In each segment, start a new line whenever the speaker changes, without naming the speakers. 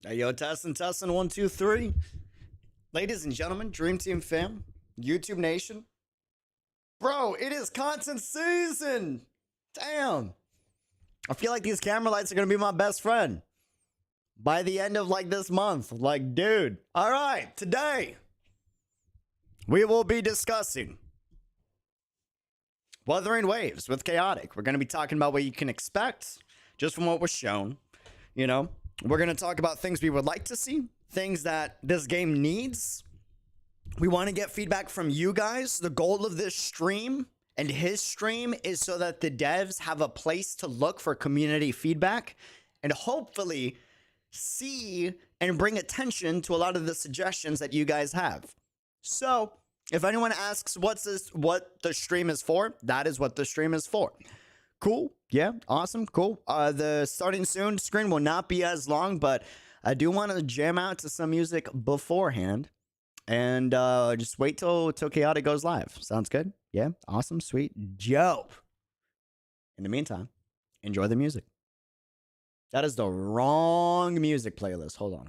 Hey, yo, testing, 1, 2, 3. Ladies and gentlemen, Dream Team fam, YouTube Nation. Bro, it is content season. Damn. I feel like these camera lights are going to be my best friend by the end of like this month. Like, dude. All right, today we will be discussing Wuthering Waves with Chaotic. We're going to be talking about what you can expect just from what was shown. You know, we're going to talk about things we would like to see, things that this game needs. We want to get feedback from you guys. The goal of this stream and his stream is so that the devs have a place to look for community feedback and hopefully see and bring attention to a lot of the suggestions that you guys have. So if anyone asks what the stream is for, that is what the stream is for. Cool. Yeah. Awesome. Cool. The starting soon screen will not be as long, but I do want to jam out to some music beforehand. And just wait till Chaotic goes live. Sounds good? Yeah? Awesome. Sweet. Dope. In the meantime, enjoy the music. That is the wrong music playlist. Hold on.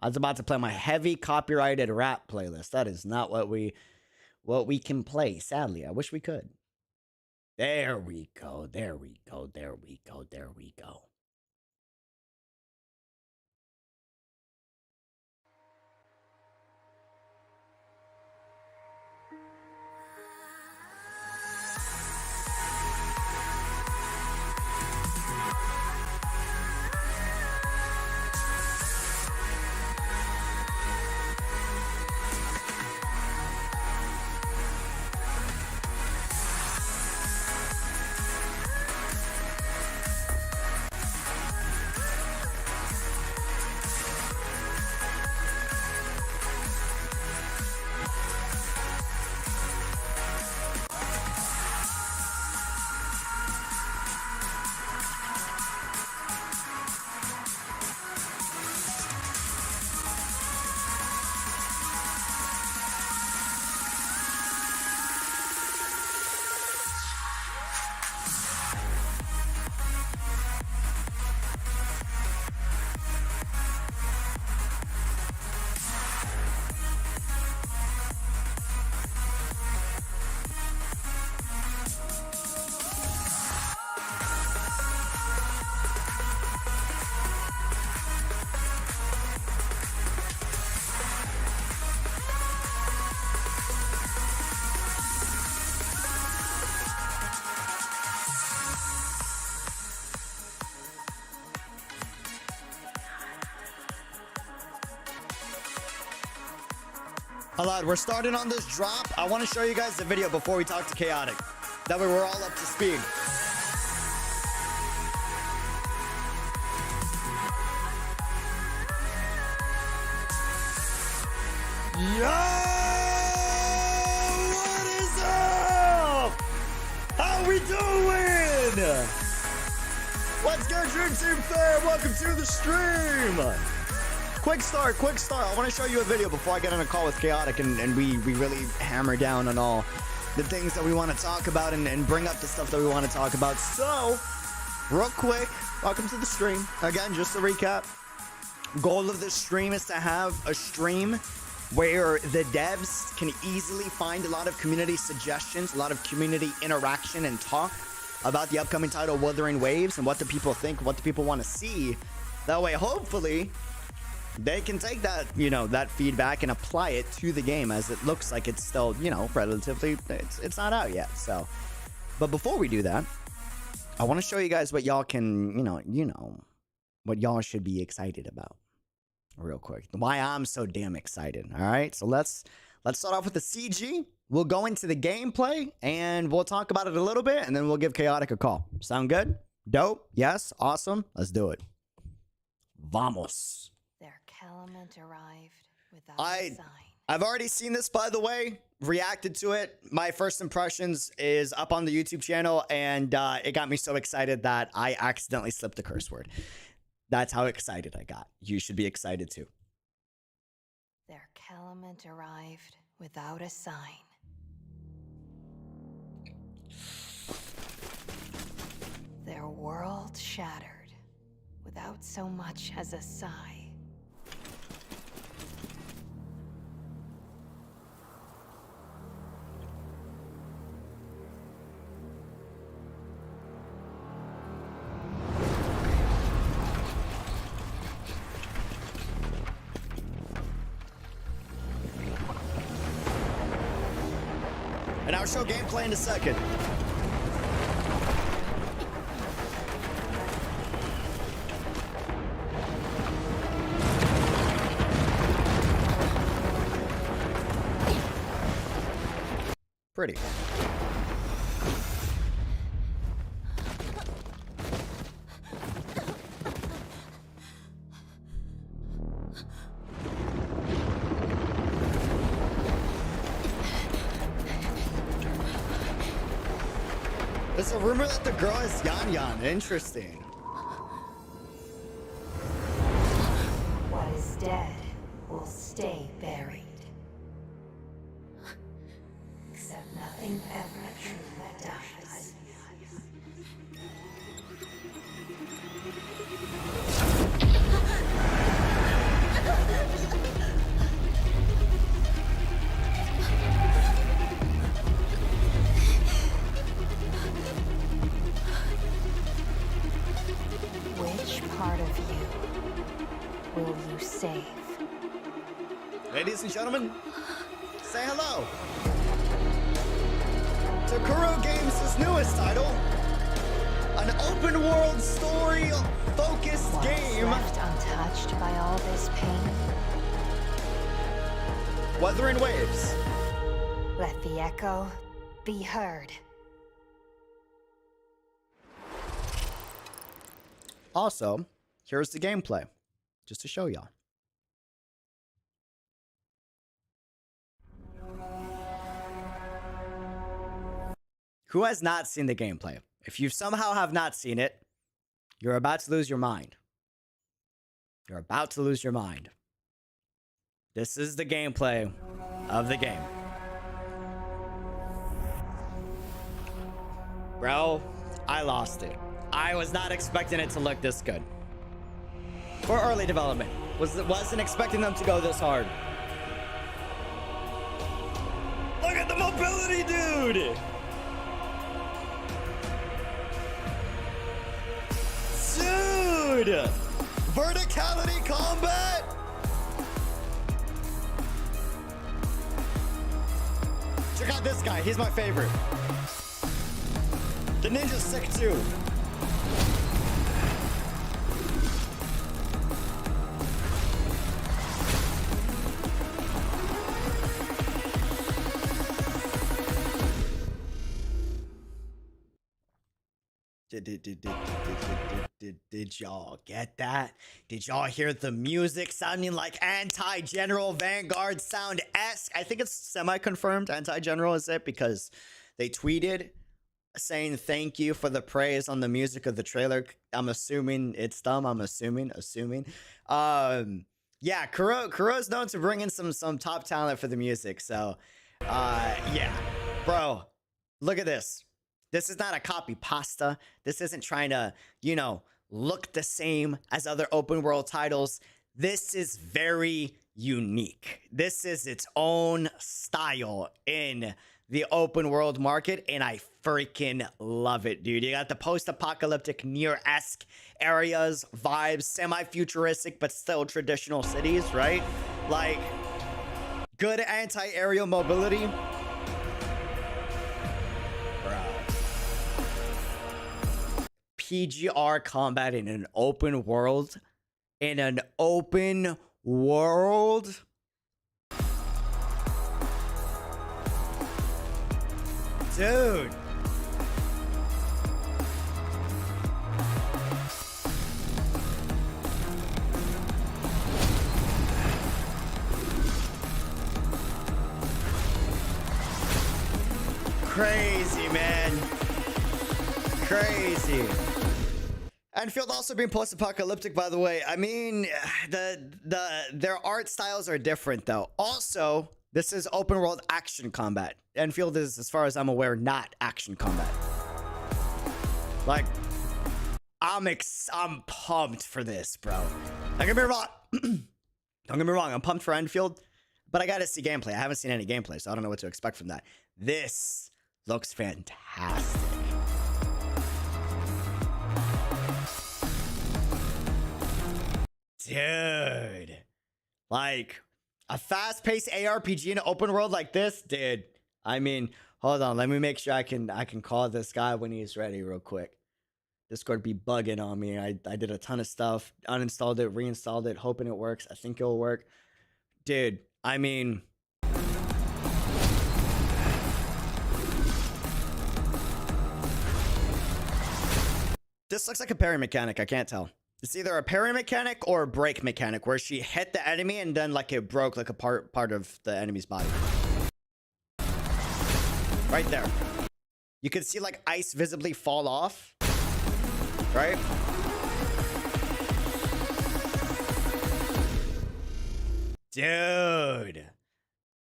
I was about to play my heavy copyrighted rap playlist. That is not what we can play. Sadly, I wish we could. There we go. Alright, we're starting on this drop. I want to show you guys the video before we talk to Chaotic. That way we're all up to speed. Yo! What is up? How we doing? What's good, Dream Team fam? Welcome to the stream. Quick start. I want to show you a video before I get on a call with Chaotic and we really hammer down on all the things that we want to talk about and bring up the stuff that we want to talk about. So, real quick, welcome to the stream. Again, just to recap, goal of this stream is to have a stream where the devs can easily find a lot of community suggestions, a lot of community interaction and talk about the upcoming title Wuthering Waves and what the people think, what the people want to see. That way, hopefully, they can take that, that feedback and apply it to the game, as it looks like it's still, relatively, it's not out yet. So, but before we do that, I want to show you guys what y'all can, what y'all should be excited about real quick. Why I'm so damn excited. All right. So let's start off with the CG. We'll go into the gameplay and we'll talk about it a little bit and then we'll give Chaotic a call. Sound good? Dope. Yes. Awesome. Let's do it. Vamos.
Their element arrived without a sign.
I've already seen this, by the way, reacted to it. My first impressions is up on the YouTube channel, and it got me so excited that I accidentally slipped a curse word. That's how excited I got. You should be excited too.
Their element arrived without a sign. Their world shattered without so much as a sigh.
And I'll show gameplay in a second. Pretty. There's a rumor that the girl is Yan. Interesting.
What is dead will stay buried. Except nothing ever truly dies. Which part of you will you save?
Ladies and gentlemen, say hello to Kuro Games' newest title, an open world story focused
What's
game.
left untouched by all this pain?
Wuthering waves.
Let the echo be heard.
Also, here's the gameplay, just to show y'all. Who has not seen the gameplay? If you somehow have not seen it, you're about to lose your mind. You're about to lose your mind. This is the gameplay of the game. Bro, I lost it. I was not expecting it to look this good. For early development. Wasn't expecting them to go this hard. Look at the mobility, dude! Dude! Verticality combat! Check out this guy, he's my favorite. The ninja's sick too. Did y'all get that? Did y'all hear the music sounding like Anti-General Vanguard sound-esque? I think it's semi-confirmed Anti-General is it because they tweeted saying thank you for the praise on the music of the trailer. I'm assuming it's them. I'm assuming. Yeah, Kuro's known to bring in some top talent for the music. So, yeah, bro, look at this. This is not a copy pasta. This isn't trying to, you know, look the same as other open world titles. This is very unique. This is its own style in the open world market, and I freaking love it, dude. You got the post-apocalyptic near-esque areas, vibes, semi-futuristic, but still traditional cities, right? Like, good anti-aerial mobility. PGR combat in an open world. In an open world. Dude. Crazy, man. Crazy. Enfield also being post-apocalyptic, by the way. I mean, their art styles are different, though. Also, this is open world action combat. Enfield is, as far as I'm aware, not action combat. Like, I'm pumped for this, bro. Don't get me wrong. Don't get me wrong. I'm pumped for Enfield, but I gotta see gameplay. I haven't seen any gameplay, so I don't know what to expect from that. This looks fantastic. Dude, like a fast-paced ARPG in an open world like this, dude. I mean, hold on, let me make sure I can call this guy when he's ready real quick. Discord be bugging on me. I did a ton of stuff, uninstalled it, reinstalled it, hoping it works. I think it'll work. Dude, I mean, this looks like a parry mechanic. I can't tell. It's either a parry mechanic or a break mechanic where she hit the enemy and then like it broke like a part of the enemy's body. Right there. You can see like ice visibly fall off. Right? Dude.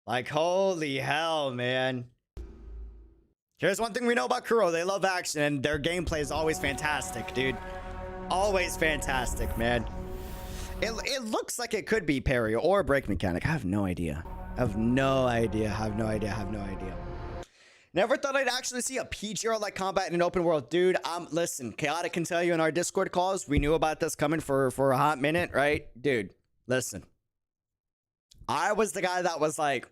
Like, holy hell, man. Here's one thing we know about Kuro. They love action and their gameplay is always fantastic, dude. Always fantastic, man. It looks like it could be parry or break mechanic. I have no idea. I have no idea. Never thought I'd actually see a PGR like combat in an open world. Dude, listen, Chaotic can tell you in our Discord calls, we knew about this coming for a hot minute, right? Dude, listen. I was the guy that was like,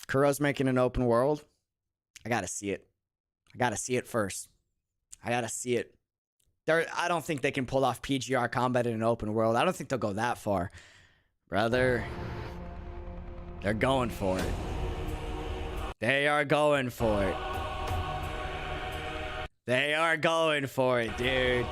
Kuro's making an open world. I gotta see it. I gotta see it first. I gotta see it. I don't think they can pull off PGR combat in an open world. I don't think they'll go that far. Brother, they're going for it. They are going for it. They are going for it, dude.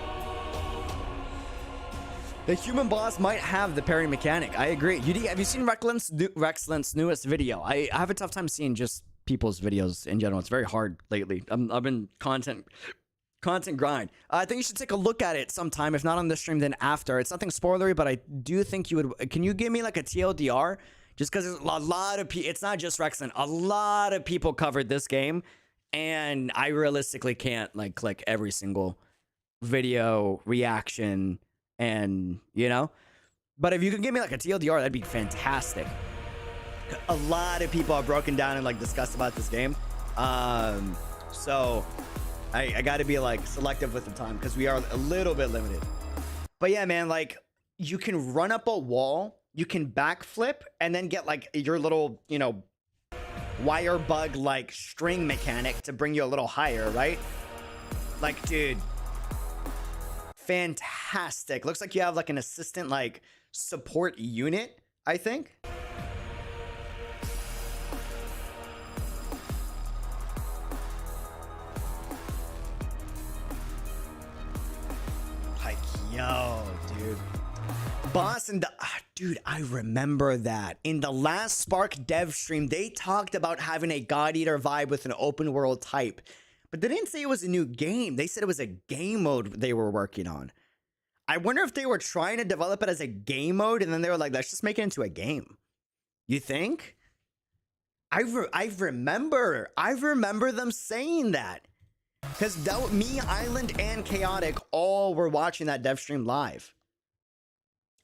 The human boss might have the parry mechanic. I agree. Have you seen Rexlent's newest video? I have a tough time seeing just people's videos in general. It's very hard lately. I've been content grind. I think you should take a look at it sometime. If not on this stream, then after. It's nothing spoilery, but I do think you would. Can you give me like a TLDR? Just because a lot of people, it's not just Rexlent. A lot of people covered this game, and I realistically can't like click every single video reaction, and you know. But if you can give me like a TLDR, that'd be fantastic. A lot of people are broken down and like discussed about this game, so I got to be like selective with the time because we are a little bit limited. But yeah, man, like you can run up a wall. You can backflip and then get like your little, you know, wire bug like string mechanic to bring you a little higher, right? Like, dude, fantastic. Looks like you have like an assistant like support unit, I think. Like, yo, dude. Boss and dude, I remember that in the last Spark dev stream, they talked about having a God Eater vibe with an open world type, but they didn't say it was a new game. They said it was a game mode they were working on. I wonder if they were trying to develop it as a game mode and then they were like, let's just make it into a game. You think? I remember them saying that because me, Island, and Chaotic all were watching that dev stream live.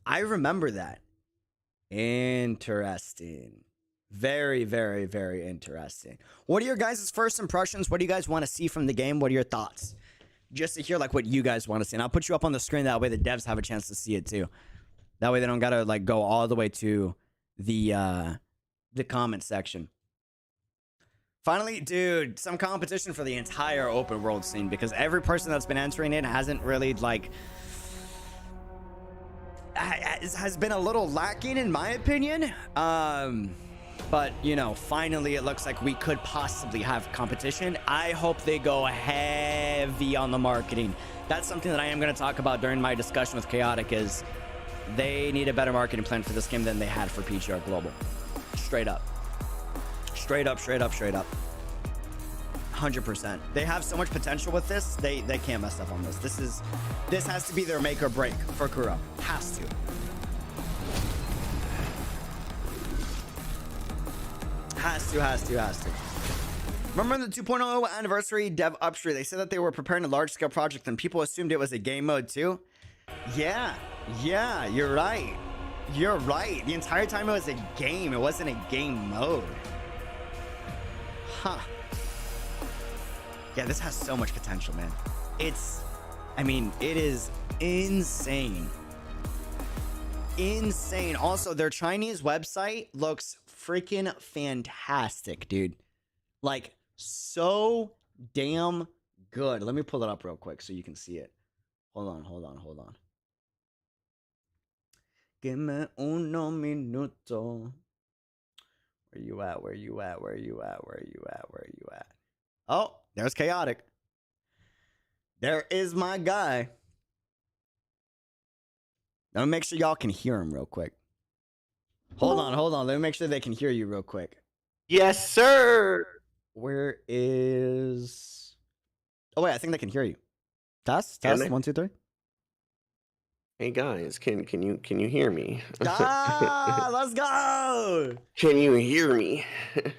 I remember that. Interesting. Very, very, very interesting. What are your guys' first impressions? What do you guys want to see from the game? What are your thoughts? Just to hear like what you guys want to see. And I'll put you up on the screen. That way the devs have a chance to see it too. That way they don't gotta like go all the way to the comment section. Finally, dude, some competition for the entire open world scene because every person that's been entering it hasn't really like has been a little lacking in my opinion. But you know, finally it looks like we could possibly have competition. I hope they go heavy on the marketing. That's something that I am going to talk about during my discussion with Chaotic is they need a better marketing plan for this game than they had for PGR Global. Straight up. Straight up. 100%. They have so much potential with this. They can't mess up on this. This has to be their make or break for Kuro. Has to. Has to. Remember the 2.0 anniversary dev upstream? They said that they were preparing a large-scale project and people assumed it was a game mode too. Yeah, you're right. You're right. The entire time it was a game. It wasn't a game mode. Huh. Yeah, this has so much potential, man. I mean, it is insane. Insane. Also, their Chinese website looks freaking fantastic, dude. Like, so damn good. Let me pull it up real quick so you can see it. Hold on. Give me uno minuto. Where you at? Oh, there's Chaotic. There is my guy. Let me make sure y'all can hear him real quick. Hold on. Let me make sure they can hear you real quick.
Yes, sir.
Where is... Oh, wait, I think they can hear you. Test, 1, 2, 3.
Hey guys, can you hear me?
Let's go.
Can you hear me?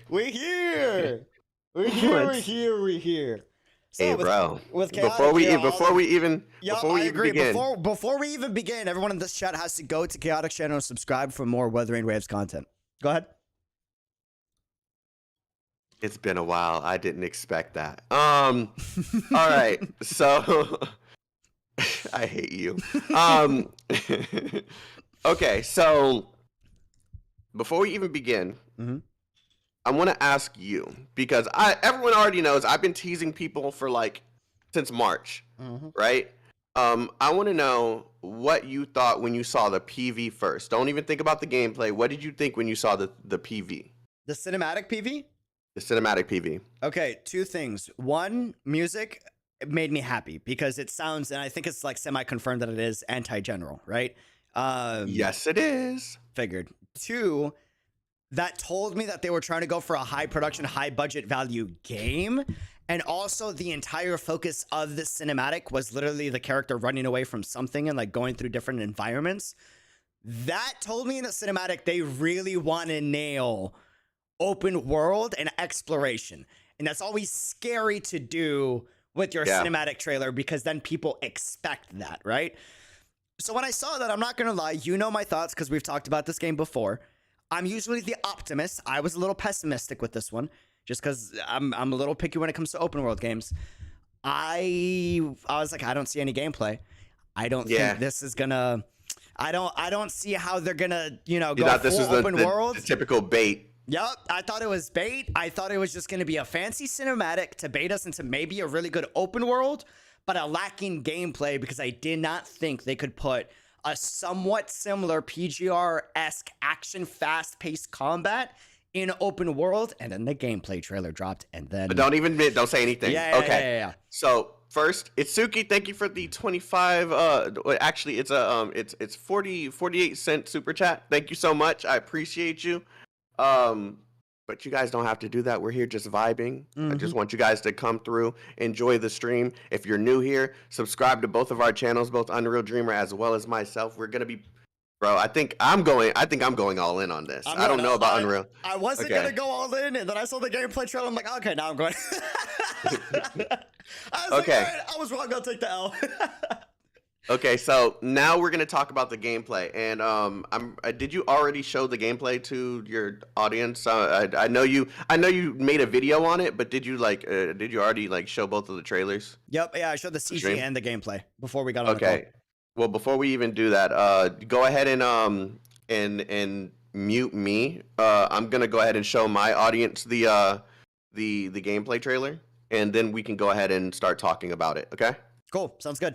We're here. We're here. So
hey, bro.
With
before we even begin,
before we even begin, everyone in this chat has to go to Chaotic's channel and subscribe for more Wuthering Waves content. Go ahead.
It's been a while. I didn't expect that. All right. So I hate you. Okay, so before we even begin, I want to ask you, because everyone already knows I've been teasing people for since March, right? I want to know what you thought when you saw the PV first. Don't even think about the gameplay. What did you think when you saw the PV?
The cinematic PV?
The cinematic PV.
Okay, 2 things. 1, music made me happy because it sounds, and I think it's semi-confirmed that it is anti-general, right?
Yes, it is.
Figured. 2, that told me that they were trying to go for a high production, high budget value game. And also the entire focus of the cinematic was literally the character running away from something and going through different environments. That told me in the cinematic, they really want to nail open world and exploration. And that's always scary to do with your cinematic trailer because then people expect that, right? So when I saw that, I'm not going to lie, you know my thoughts because we've talked about this game before. I'm usually the optimist. I was a little pessimistic with this one just because I'm a little picky when it comes to open world games. I was like, I don't see any gameplay. I don't think this is gonna. I don't see how they're gonna go full open world.
The typical bait.
Yep, I thought it was bait. I thought it was just gonna be a fancy cinematic to bait us into maybe a really good open world, but a lacking gameplay because I did not think they could put a somewhat similar PGR-esque action fast-paced combat in open world, and then the gameplay trailer dropped, and then...
But don't say anything.
Yeah.
So, first, Itsuki, thank you for the 25, actually, it's 48 cent super chat. Thank you so much. I appreciate you. But you guys don't have to do that. We're here just vibing. I just want you guys to come through, enjoy the stream. If you're new here, subscribe to both of our channels, both Unreal Dreamer as well as myself. We're gonna be, bro. I think I'm going all in on this. I don't know about Unreal.
I wasn't gonna go all in, and then I saw the gameplay trailer. I'm like, okay, now I'm going. I was like, all right, I was wrong. I'll take the L.
Okay, so now we're gonna talk about the gameplay, and did you already show the gameplay to your audience? I know you made a video on it, but did you already show both of the trailers?
Yep, yeah, I showed the CG and the gameplay before we got on the call.
Okay, well, before we even do that, go ahead and mute me. I'm gonna go ahead and show my audience the gameplay trailer, and then we can go ahead and start talking about it. Okay?
Cool, sounds good.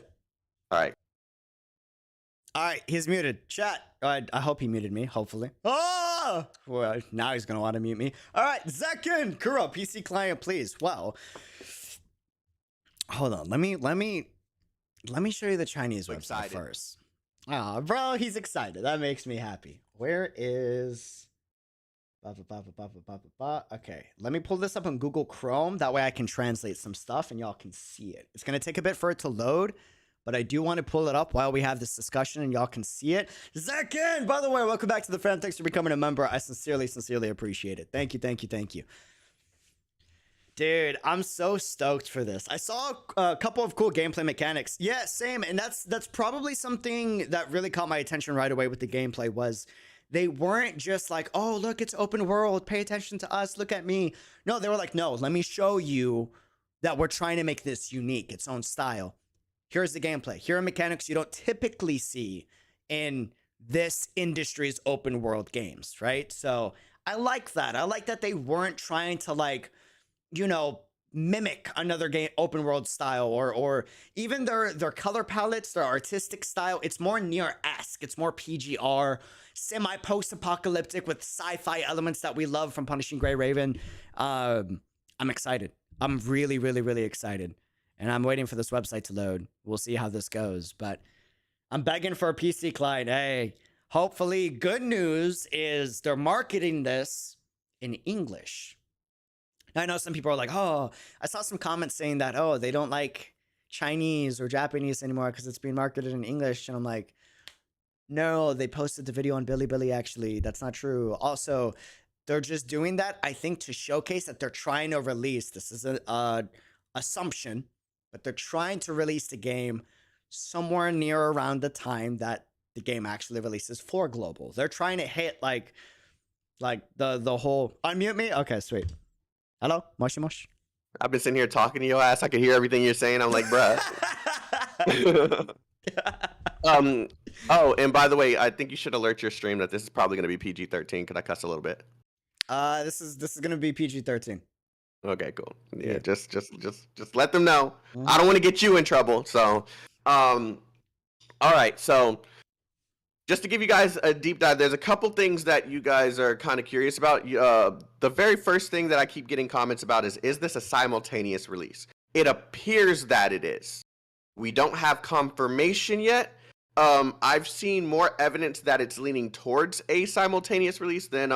All right, he's muted. Chat. I hope he muted me, hopefully. Oh! Well, now he's going to want to mute me. All right, 𝙃𝙖𝙀𝙀, PC client, please. Well, hold on. Let me show you the Chinese website first. Oh, bro, he's excited. That makes me happy. Where is... Okay, let me pull this up on Google Chrome. That way I can translate some stuff and y'all can see it. It's going to take a bit for it to load, but I do want to pull it up while we have this discussion and y'all can see it. 𝙃𝙖𝙀, by the way, welcome back to the fam. Thanks for becoming a member. I sincerely appreciate it. Thank you. Dude, I'm so stoked for this. I saw a couple of cool gameplay mechanics. Yeah, same. And that's probably something that really caught my attention right away with the gameplay was they weren't just like, oh, look, it's open world. Pay attention to us. Look at me. No, they were like, no, let me show you that we're trying to make this unique, its own style. Here's the gameplay. Here are mechanics you don't typically see in this industry's open world games, right? So I like that. I like that they weren't trying to like, you know, mimic another game open world style or even their color palettes, their artistic style. It's more near-esque. It's more PGR, semi post-apocalyptic with sci-fi elements that we love from Punishing Gray Raven. I'm excited. I'm really, really, really excited. And I'm waiting for this website to load. We'll see how this goes. But I'm begging for a PC client. Hey, hopefully good news is they're marketing this in English. Now, I know some people are like, oh, I saw some comments saying that, oh, they don't like Chinese or Japanese anymore because it's being marketed in English. And I'm like, no, they posted the video on Bilibili, actually. That's not true. Also, they're just doing that, I think, to showcase that they're trying to release. This is an assumption, but they're trying to release the game somewhere near around the time that the game actually releases for global. They're trying to hit like the whole unmute me. Okay, sweet. Hello, Moshi Mosh.
I've been sitting here talking to your ass. I can hear everything you're saying. I'm like, bruh. Oh, and by the way, I think you should alert your stream that this is probably going to be PG-13. Could I cuss a little bit?
This is going to be PG-13.
Okay, cool. Yeah, just let them know. I don't want to get you in trouble. So, all right. So, just to give you guys a deep dive, there's a couple things that you guys are kind of curious about. The very first thing that I keep getting comments about is this a simultaneous release? It appears that it is. We don't have confirmation yet. I've seen more evidence that it's leaning towards a simultaneous release than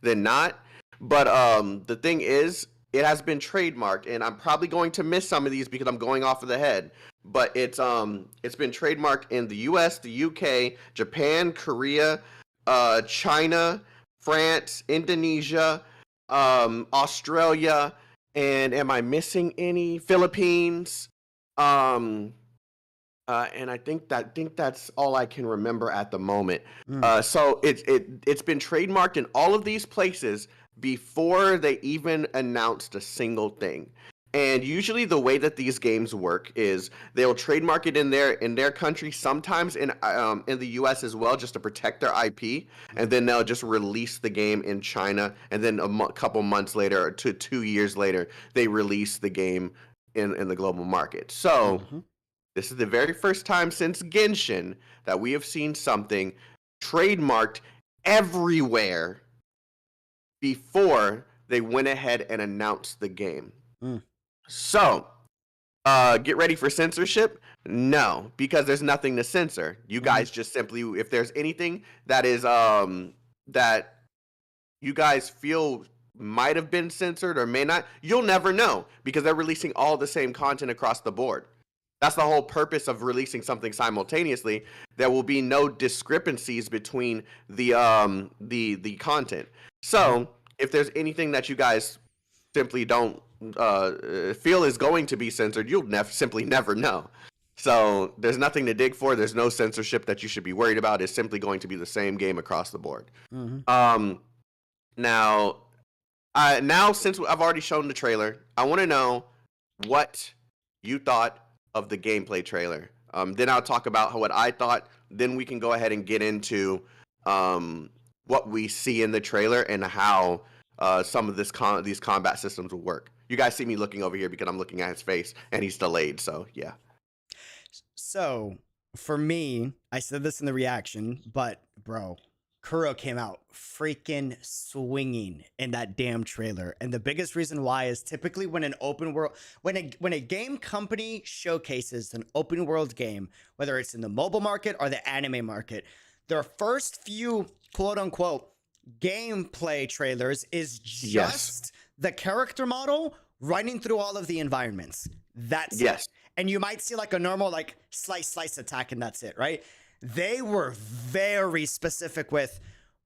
not. But the thing is, it has been trademarked, and I'm probably going to miss some of these because I'm going off of the head. But it's been trademarked in the U.S., the UK, Japan, Korea, China, France, Indonesia, Australia, and am I missing any? Philippines. And I think that's all I can remember at the moment. So it's been trademarked in all of these places before they even announced a single thing. And usually the way that these games work is they'll trademark it in their country, sometimes in the US as well, just to protect their IP, and then they'll just release the game in China, and then couple months later to 2 years later, they release the game in the global market. So this is the very first time since Genshin that we have seen something trademarked everywhere before they went ahead and announced the game. So, get ready for censorship? No, because there's nothing to censor. You guys just simply, if there's anything that is that you guys feel might have been censored or may not, you'll never know because they're releasing all the same content across the board. That's the whole purpose of releasing something simultaneously. There will be no discrepancies between the content. So, if there's anything that you guys simply don't feel is going to be censored, you'll simply never know. So there's nothing to dig for. There's no censorship that you should be worried about. It's simply going to be the same game across the board. Now since I've already shown the trailer, I want to know what you thought of the gameplay trailer. Then I'll talk about what I thought. Then we can go ahead and get into what we see in the trailer and how some of these combat systems will work. You guys see me looking over here because I'm looking at his face and he's delayed. So yeah.
So for me, I said this in the reaction, but bro, Kuro came out freaking swinging in that damn trailer. And the biggest reason why is typically when an open world, when a game company showcases an open world game, whether it's in the mobile market or the anime market, their first few quote unquote gameplay trailers is just the character model running through all of the environments. That's it. And you might see like a normal like slice attack and that's it, right? They were very specific with,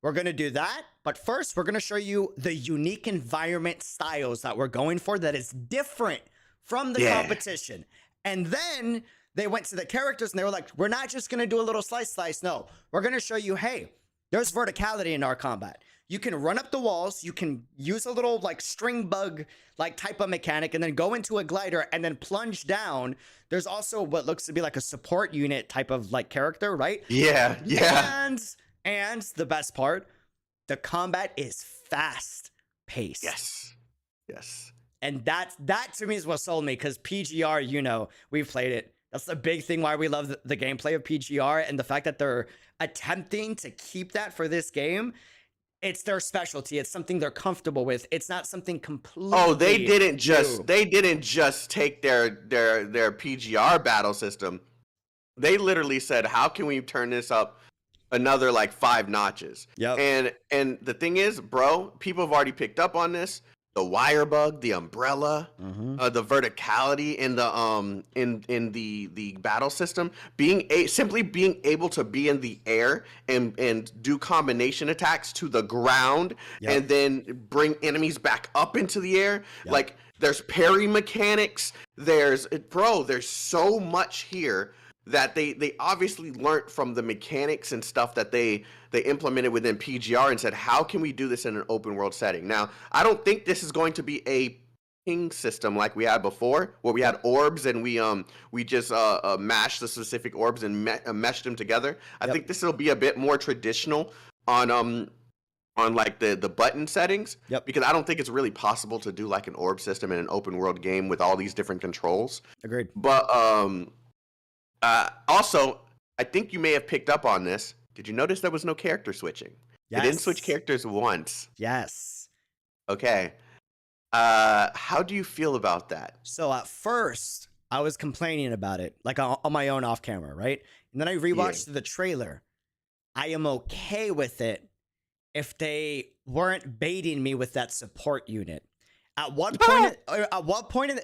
We're going to do that. But first, we're going to show you the unique environment styles that we're going for that is different from the competition. And then they went to the characters and they were like, we're not just going to do a little slice. No, we're going to show you, hey, there's verticality in our combat. You can run up the walls. You can use a little like string bug like type of mechanic and then go into a glider and then plunge down. There's also what looks to be like a support unit type of like character, right?
Yeah.
And the best part, the combat is fast paced.
Yes.
And that to me is what sold me, because PGR, you know, we've played it. That's the big thing why we love the gameplay of PGR, and the fact that they're attempting to keep that for this game. It's their specialty. It's something they're comfortable with. It's not something completely.
Oh, they didn't just take their PGR battle system. They literally said, how can we turn this up another like 5 notches?
Yep.
And the thing is, bro, people have already picked up on this. The wire bug, the umbrella, the verticality in the in the battle system, simply being able to be in the air and do combination attacks to the ground, and then bring enemies back up into the air. Like, there's parry mechanics. There's so much here that they obviously learned from the mechanics and stuff that they implemented within PGR and said, how can we do this in an open world setting? Now, I don't think this is going to be a ping system like we had before, where we had orbs and we just mashed the specific orbs and meshed them together. I think this will be a bit more traditional on like the button settings, because I don't think it's really possible to do like an orb system in an open world game with all these different controls.
Agreed.
But also, I think you may have picked up on this. Did you notice there was no character switching?
Yes.
They didn't switch characters once.
Yes.
Okay. How do you feel about that?
So at first, I was complaining about it, like on my own off camera, right? And then I rewatched the trailer. I am okay with it if they weren't baiting me with that support unit. At what point?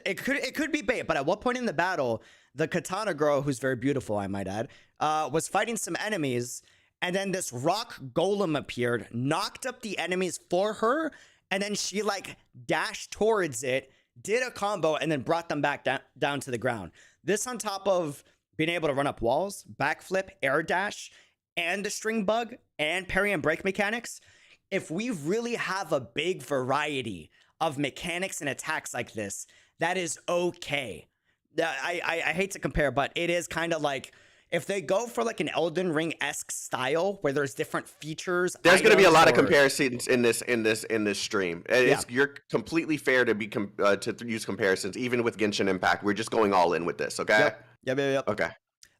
It could be bait, but at what point in the battle, the katana girl, who's very beautiful, I might add, was fighting some enemies, and then this rock golem appeared, knocked up the enemies for her, and then she like dashed towards it, did a combo, and then brought them back down to the ground. This on top of being able to run up walls, backflip, air dash, and the string bug, and parry and break mechanics. If we really have a big variety of mechanics and attacks like this, that is okay. I hate to compare, but it is kind of like, if they go for like an Elden Ring-esque style where there's different features,
there's going to be a lot of comparisons in this stream. You're completely fair to be to use comparisons, even with Genshin Impact. We're just going all in with this, okay?
Yep.
Okay.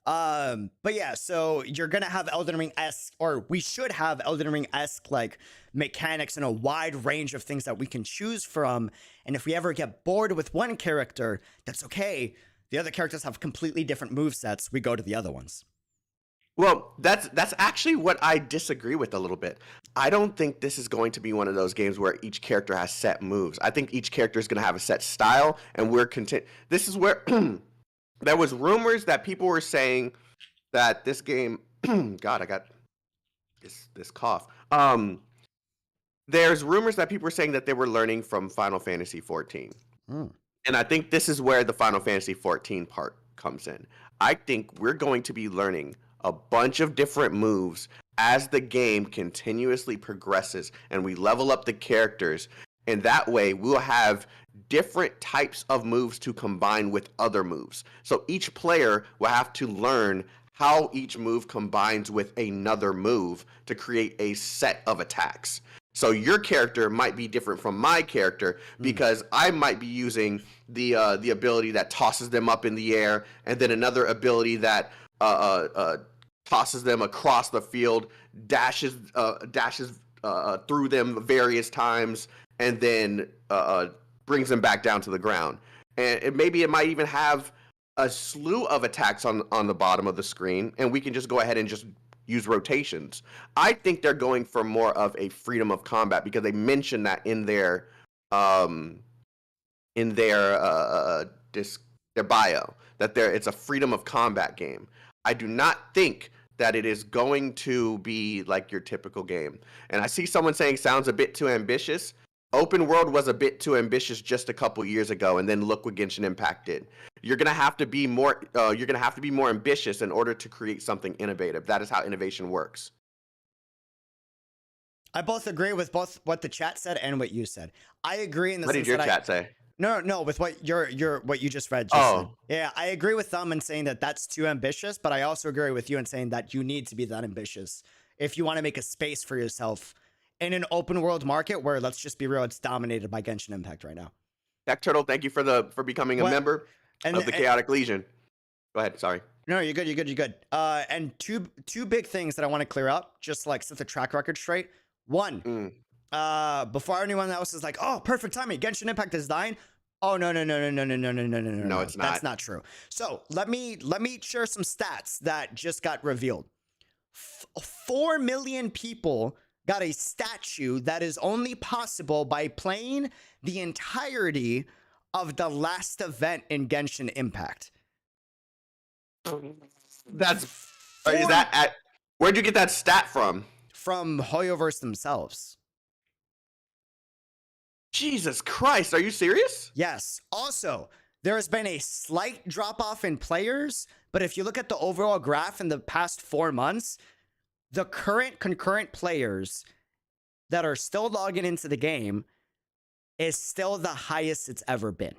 But yeah, so you're gonna have Elden Ring-esque, or we should have Elden Ring-esque like mechanics and a wide range of things that we can choose from. And if we ever get bored with one character, that's okay. The other characters have completely different movesets. We go to the other ones.
Well, that's actually what I disagree with a little bit. I don't think this is going to be one of those games where each character has set moves. I think each character is going to have a set style, and we're content. This is where there was rumors that people were saying that this game. God, I got this cough. There's rumors that people were saying that they were learning from Final Fantasy 14. And I think this is where the Final Fantasy 14 part comes in. I think we're going to be learning a bunch of different moves as the game continuously progresses and we level up the characters. And that way we'll have different types of moves to combine with other moves. So each player will have to learn how each move combines with another move to create a set of attacks. So your character might be different from my character because I might be using the ability that tosses them up in the air, and then another ability that tosses them across the field, dashes through them various times, and then brings them back down to the ground. And maybe it might even have a slew of attacks on the bottom of the screen, and we can just go ahead and just use rotations. I think they're going for more of a freedom of combat because they mentioned that in their bio that it's a freedom of combat game. I do not think that it is going to be like your typical game. And I see someone saying sounds a bit too ambitious. Open world was a bit too ambitious just a couple years ago, and then look what Genshin Impact did. You're gonna have to be more. You're gonna have to be more ambitious in order to create something innovative. That is how innovation works.
I both agree with both what the chat said and what you said. I agree in the
What
sense
did your
that
chat say?
No, with what what you just read.
Oh.
Said. Yeah, I agree with them in saying that that's too ambitious, but I also agree with you in saying that you need to be that ambitious if you want to make a space for yourself in an open world market where, let's just be real, it's dominated by Genshin Impact right now.
Tech Turtle, thank you for becoming a member of the Chaotic Legion. Go ahead, sorry.
No, you're good, you're good, you're good. And two big things that I want to clear up, just like set the track record straight. One, before anyone else is like, oh, perfect timing, Genshin Impact is dying. Oh, no, it's not. That's not true. So let me share some stats that just got revealed. 4 million people got a statue that is only possible by playing the entirety of the last event in Genshin Impact.
That's is that at where'd you get that stat from?
From Hoyoverse themselves.
Jesus Christ, are you serious?
Yes. Also, there has been a slight drop off in players, but if you look at the overall graph in the past 4 months, the current concurrent players that are still logging into the game is still the highest it's ever been.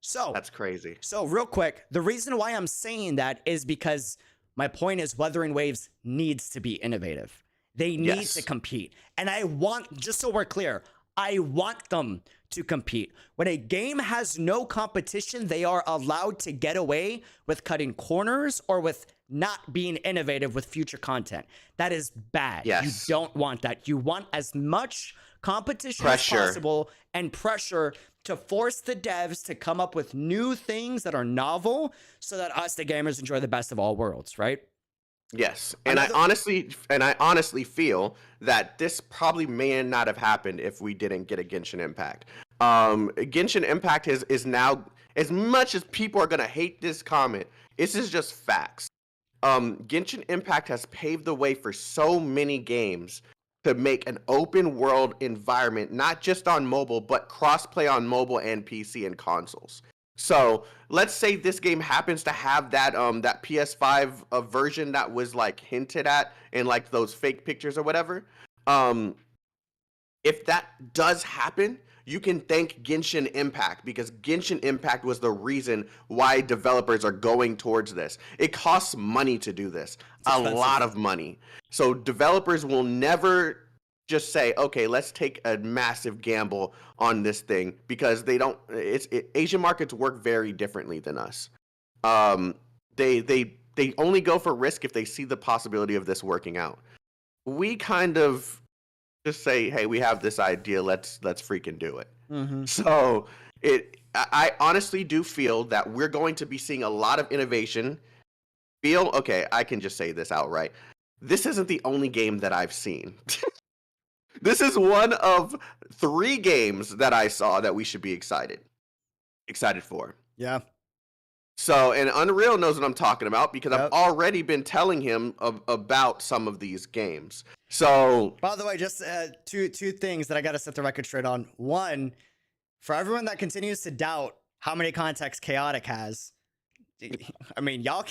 So
that's crazy. So
real quick, the reason why I'm saying that is because my point is Wuthering Waves needs to be innovative. They need to compete. And I want, just so we're clear, I want them to compete. When a game has no competition, they are allowed to get away with cutting corners or with not being innovative with future content. That is bad.
Yes.
You don't want that. You want as much competition as possible and pressure to force the devs to come up with new things that are novel so that us, the gamers, enjoy the best of all worlds, right?
Yes, and I honestly feel that this probably may not have happened if we didn't get a Genshin Impact. Genshin Impact is now, as much as people are gonna hate this comment, this is just facts. Genshin Impact has paved the way for so many games to make an open world environment, not just on mobile, but crossplay on mobile and PC and consoles. So let's say this game happens to have that that PS5 version that was like hinted at in like those fake pictures or whatever. If that does happen, you can thank Genshin Impact, because Genshin Impact was the reason why developers are going towards this. It costs money to do this, a lot of money. So developers will never just say, okay, let's take a massive gamble on this thing, because they don't. Asian markets work very differently than us. They only go for risk if they see the possibility of this working out. We kind of just say, hey, we have this idea, let's freaking do it. So I honestly do feel that we're going to be seeing a lot of innovation. Okay, I can just say this outright. This isn't the only game that I've seen. This is one of 3 games that I saw that we should be excited for.
Yeah.
So, and Unreal knows what I'm talking about, because I've already been telling him about some of these games. So,
by the way, just two things that I got to set the record straight on. One, for everyone that continues to doubt how many contexts Chaotic has, I mean, y'all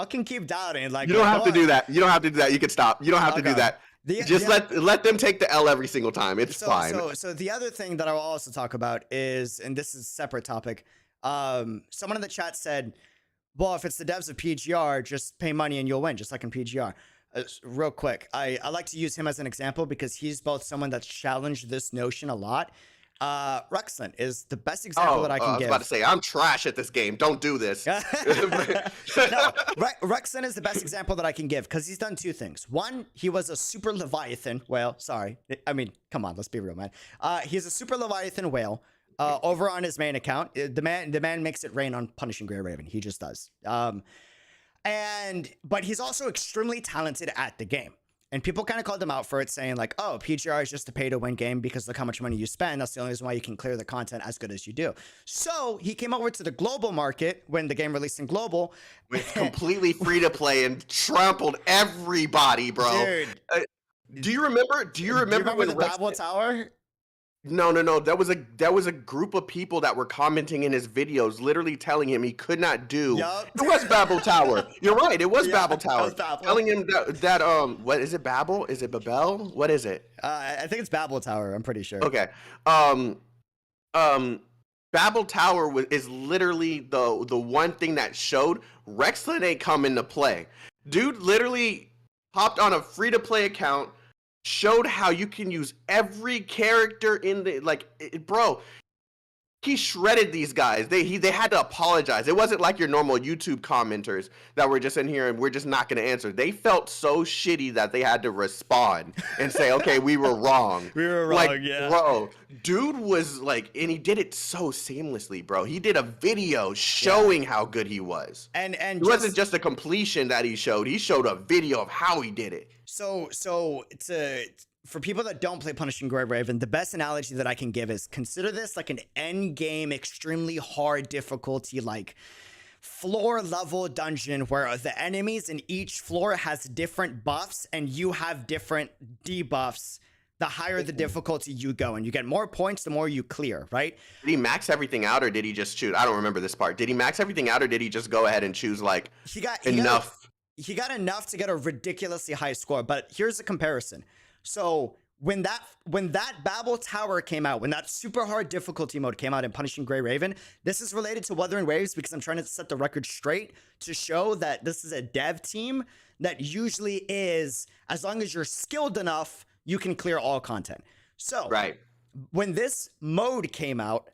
can keep doubting. Like,
you don't have to do that. You don't have to do that. You can stop. You don't have to do that. Just let them take the L every single time. It's fine.
So the other thing that I will also talk about is, and this is a separate topic, someone in the chat said, well, if it's the devs of PGR, just pay money and you'll win, just like in PGR. Real quick, I like to use him as an example because he's both someone that's challenged this notion a lot. 𝙃𝙖𝙩𝙬 is the best example that I can give.
I was about to say, I'm trash at this game. Don't do this.
No, 𝙃𝙖𝙩𝙬 is the best example that I can give because he's done 2 things. One, he was a super Leviathan whale. Sorry. I mean, come on, let's be real, man. He's a super Leviathan whale over on his main account. The man makes it rain on punishing Grey Raven. He just does. But he's also extremely talented at the game. And people kind of called him out for it, saying like, oh, PGR is just a pay to win game because look how much money you spend. That's the only reason why you can clear the content as good as you do. So he came over to the global market when the game released in global.
With completely free to play and trampled everybody, bro.
Dude.
Do you remember? Do you remember when
the Babel Tower?
No. That was a group of people that were commenting in his videos, literally telling him he could not do.
Yep.
It was Babel Tower. You're right. It was Babel Tower.
Was Babel.
Telling him that what is it? Babel? Is it Babel? What is it?
I think it's Babel Tower. I'm pretty sure.
Okay. Babel Tower is literally the one thing that showed Rexland ain't come into play. Dude literally hopped on a free to play account, showed how you can use every character in the bro. He shredded these guys. They had to apologize. It wasn't like your normal YouTube commenters that were just in here and we're just not going to answer. They felt so shitty that they had to respond and say, "Okay, we were wrong."
We were wrong, yeah.
Bro, dude was like, and he did it so seamlessly, bro. He did a video showing how good he was.
And
it wasn't just a completion that he showed. He showed a video of how he did it.
So for people that don't play Punishing Gray Raven, the best analogy that I can give is consider this like an end game, extremely hard difficulty, like floor level dungeon where the enemies in each floor has different buffs and you have different debuffs. The higher the difficulty you go, and you get more points the more you clear, right?
Did he max everything out or did he just choose? I don't remember this part. Did he max everything out or did he just go ahead and choose like enough?
He got enough to get a ridiculously high score, but here's a comparison. So when that Babel Tower came out, when that super hard difficulty mode came out in Punishing Gray Raven, this is related to Wuthering Waves because I'm trying to set the record straight to show that this is a dev team that usually is, as long as you're skilled enough, you can clear all content. So
right.
When this mode came out,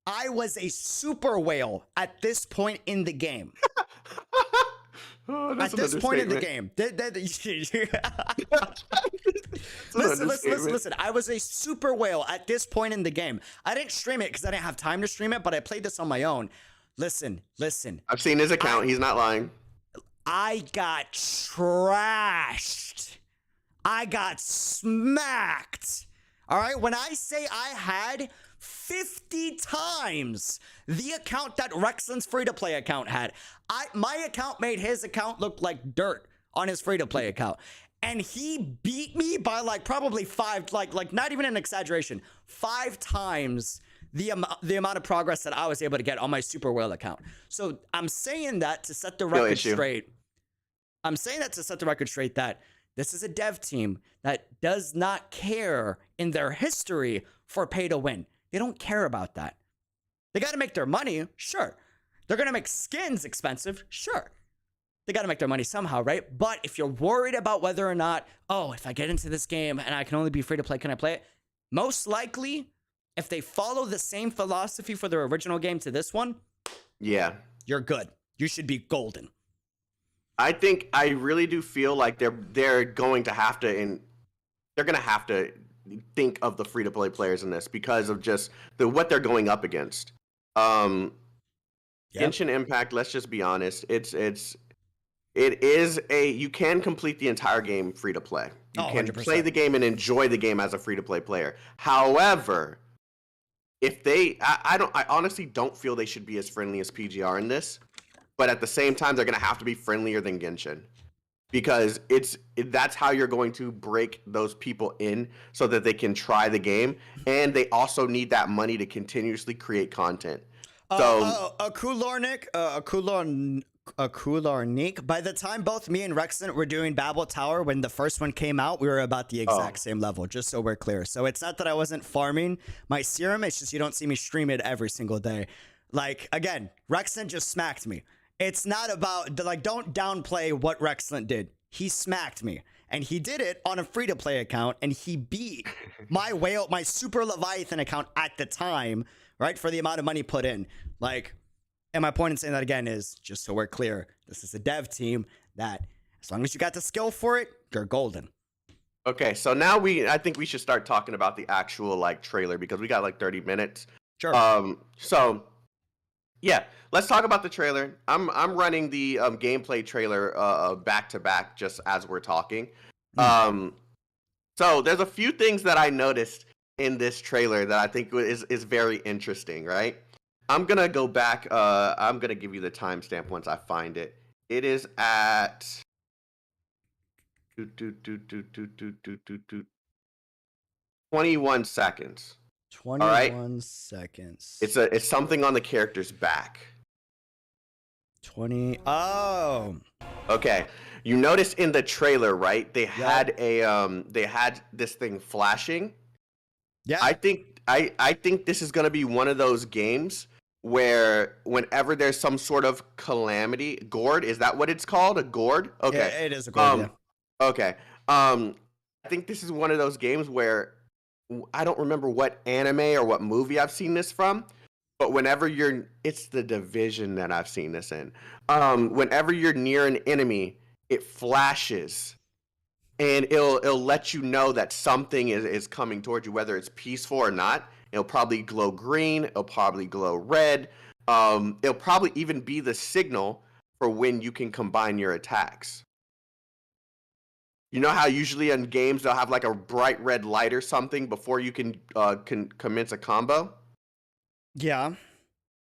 I was a super whale at this point in the game. At this point in the game. Listen. I was a super whale at this point in the game. I didn't stream it because I didn't have time to stream it, but I played this on my own. Listen.
I've seen his account. He's not lying.
I got trashed. I got smacked. All right? When I say I had 50 times the account that Rexland's free-to-play account had. My account made his account look like dirt on his free-to-play account. And he beat me by like probably five, like not even an exaggeration, 5 times the amount of progress that I was able to get on my Super Whale account. So I'm saying that to set the record straight. I'm saying that to set the record straight that this is a dev team that does not care in their history for pay to win. They don't care about that. They got to make their money, sure. They're going to make skins expensive, sure. They got to make their money somehow, right? But if you're worried about whether or not, oh, if I get into this game and I can only be free to play, can I play it? Most likely, if they follow the same philosophy for their original game to this one,
yeah,
you're good. You should be golden.
I really do feel like they're going to have to think of the free to play players in this because of just what they're going up against. Genshin Impact, let's just be honest, it is you can complete the entire game free to play. You can 100%. Play the game and enjoy the game as a free to play player. However, if I honestly don't feel they should be as friendly as PGR in this, but at the same time they're going to have to be friendlier than Genshin. Because that's how you're going to break those people in so that they can try the game, and they also need that money to continuously create content. So 𝙃𝙗𝙂𝙀, by the time both me and Rexland were doing Babel Tower when the first one came out, we were about the exact same level, just so we're clear. So it's not that I wasn't farming my serum, it's just you don't see me stream it every single day. Like, again, Rexland just smacked me. It's not about, like, don't downplay what Rexland did. He smacked me. And he did it on a free-to-play account, and he beat my Super Leviathan account at the time, right, for the amount of money put in. Like, and my point in saying that again is, just so we're clear, this is a dev team that, as long as you got the skill for it, you're golden. Okay, so now I think we should start talking about the actual, like, trailer, because we got, like, 30 minutes.
Sure.
Yeah, let's talk about the trailer. I'm running the gameplay trailer back to back just as we're talking. So there's a few things that I noticed in this trailer that I think is very interesting, right? I'm gonna go back. I'm gonna give you the timestamp once I find it. It is at 21 seconds.
21 seconds.
It's something on the character's back.
20. Oh.
Okay. You notice in the trailer, right? They had they had this thing flashing.
Yeah.
I think this is gonna be one of those games where whenever there's some sort of calamity, gourd, is that what it's called? A gourd? Okay.
Yeah, it is a gourd, yeah.
Okay. I think this is one of those games where I don't remember what anime or what movie I've seen this from, but whenever it's the Division that I've seen this in. Whenever you're near an enemy, it flashes, and it'll let you know that something is coming towards you, whether it's peaceful or not. It'll probably glow green. It'll probably glow red. It'll probably even be the signal for when you can combine your attacks. You know how usually in games they'll have like a bright red light or something before you can commence a combo?
Yeah.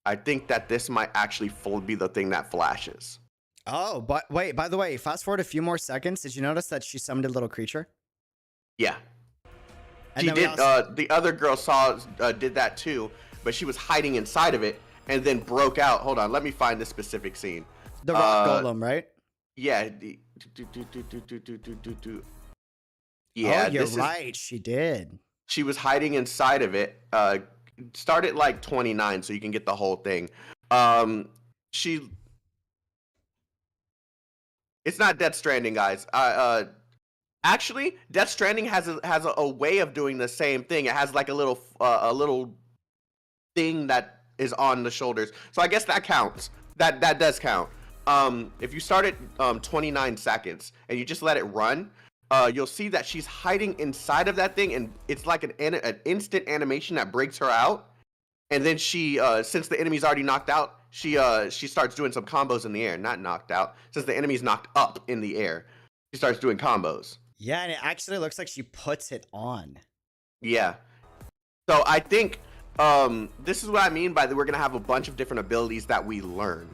I think that this might actually be the thing that flashes.
Oh, but wait, by the way, fast forward a few more seconds. Did you notice that she summoned a little creature?
Yeah.
And
she did.
also...
The other girl did that too, but she was hiding inside of it and then broke out. Hold on, let me find this specific scene.
The rock golem, right?
Yeah. Yeah.
Oh, you're right. She did.
She was hiding inside of it. Start at like 29, so you can get the whole thing. It's not Death Stranding, guys. Actually, Death Stranding has a way of doing the same thing. It has like a little thing that is on the shoulders. So I guess that counts. That does count. If you start at 29 seconds and you just let it run, you'll see that she's hiding inside of that thing, and it's like an instant animation that breaks her out. And then she, since the enemy's already knocked out, she starts doing some combos in the air. Not knocked out. Since the enemy's knocked up in the air, she starts doing combos.
Yeah, and it actually looks like she puts it on.
Yeah. So I think this is what I mean by that we're going to have a bunch of different abilities that we learn.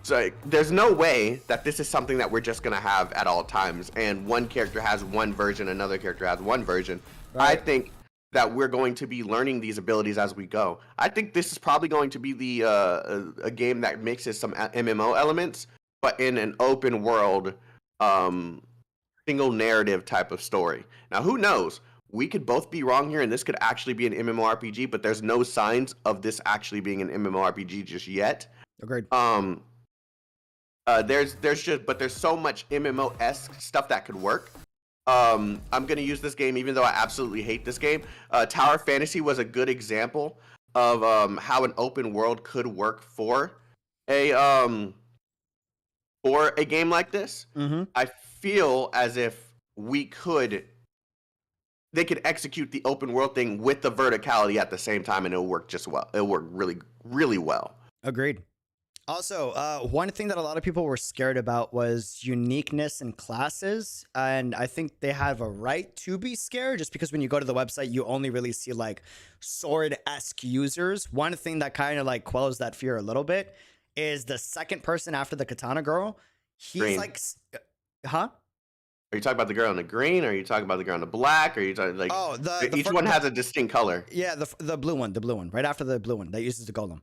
So there's no way that this is something that we're just going to have at all times, and one character has one version, another character has one version. Right. I think that we're going to be learning these abilities as we go. I think this is probably going to be a game that mixes some MMO elements, but in an open world, single narrative type of story. Now, who knows? We could both be wrong here, and this could actually be an MMORPG, but there's no signs of this actually being an MMORPG just yet.
Agreed.
There's so much MMO-esque stuff that could work. I'm gonna use this game even though I absolutely hate this game. Tower Fantasy was a good example of how an open world could work for a game like this.
Mm-hmm.
I feel as if they could execute the open world thing with the verticality at the same time, and it'll work just well. It'll work really, really well.
Agreed. Also, one thing that a lot of people were scared about was uniqueness in classes, and I think they have a right to be scared, just because when you go to the website, you only really see like sword-esque users. One thing that kind of like quells that fear a little bit is the second person after the katana girl. He's
Green.
like, huh?
Are you talking about the girl in the green? Or are you talking about the girl in the black? Or are you talking like each one has a distinct color?
Yeah, the blue one, right after the blue one that uses the golem.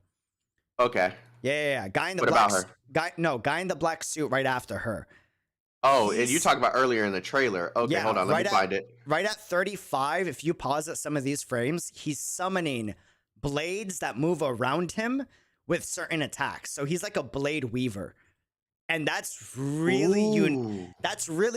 Okay.
Yeah. Guy in the
what
black.
About her?
Guy in the black suit right after her.
Oh, and you talk about earlier in the trailer. Okay, hold on, let me find it.
Right at 35, if you pause at some of these frames, he's summoning blades that move around him with certain attacks. So he's like a blade weaver. And that's really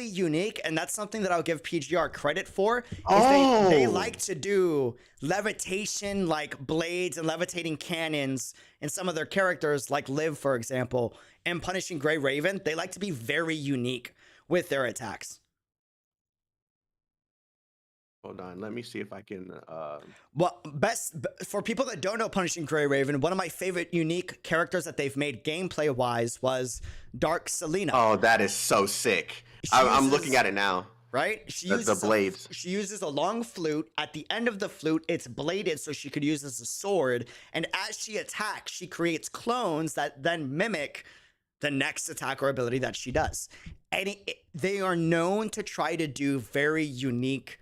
unique, and that's something that I'll give PGR credit for. They like to do levitation, like blades and levitating cannons, and some of their characters, like Liv, for example, and Punishing Gray Raven. They like to be very unique with their attacks.
Hold on, let me see if I can.
Well, for people that don't know Punishing Gray Raven, one of my favorite unique characters that they've made gameplay-wise was 𝙃𝙖𝙀𝙀𝙀.
Oh, that is so sick. I'm looking at it now.
right? She
The
uses
blades.
she uses a long flute. At the end of the flute, it's bladed so she could use as a sword. And as she attacks, she creates clones that then mimic the next attack or ability that she does. And they are known to try to do very unique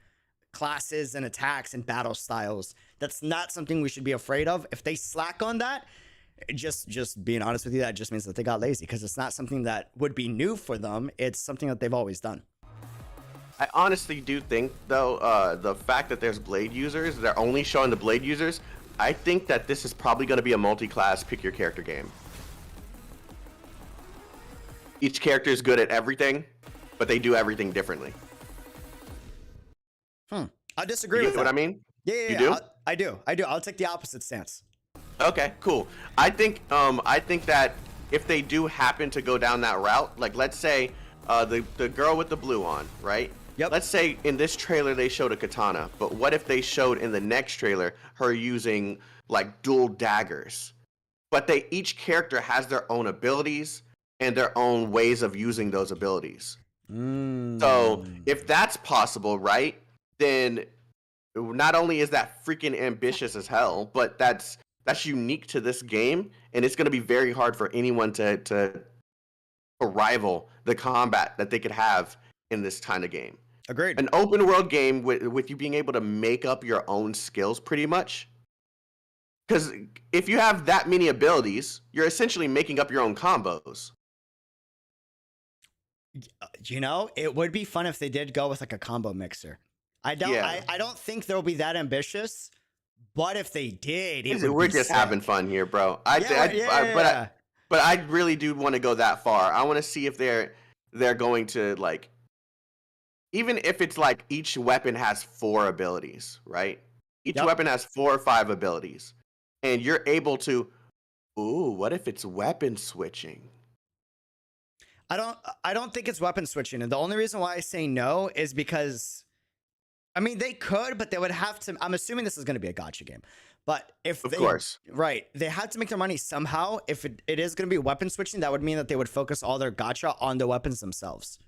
classes and attacks and battle styles. That's not something we should be afraid of. If they slack on that, just being honest with you, that just means that they got lazy, because it's not something that would be new for them. It's something that they've always done.
I honestly do think, though, the fact that there's blade users, they're only showing the blade users, I think that this is probably going to be a multi-class pick your character game. Each character is good at everything, but they do everything differently.
I disagree
You
with
get
that.
what I mean?
Yeah,
You do?
I do. I'll take the opposite stance.
Okay, cool. I think that if they do happen to go down that route, like let's say the girl with the blue on, right?
Yep.
Let's say in this trailer they showed a katana, but what if they showed in the next trailer her using like dual daggers? But each character has their own abilities and their own ways of using those abilities. So if that's possible, right, then not only is that freaking ambitious as hell, but that's unique to this game, and it's going to be very hard for anyone to rival the combat that they could have in this kind of game.
Agreed.
An open world game with you being able to make up your own skills pretty much. Because if you have that many abilities, you're essentially making up your own combos.
You know, it would be fun if they did go with like a combo mixer. I don't think they'll be that ambitious, but if they did,
We're just having fun here, bro. But I really do want to go that far. I want to see if they're going to, like, even if it's like each weapon has 4 abilities, right? Each weapon has 4 or 5 abilities, and you're able to. Ooh, what if it's weapon switching?
I don't think it's weapon switching, and the only reason why I say no is because, I mean, they could, but they would have to. I'm assuming this is going to be a gacha game, but if
Of course,
right, they have to make their money somehow. If it is going to be weapon switching, that would mean that they would focus all their gacha on the weapons themselves.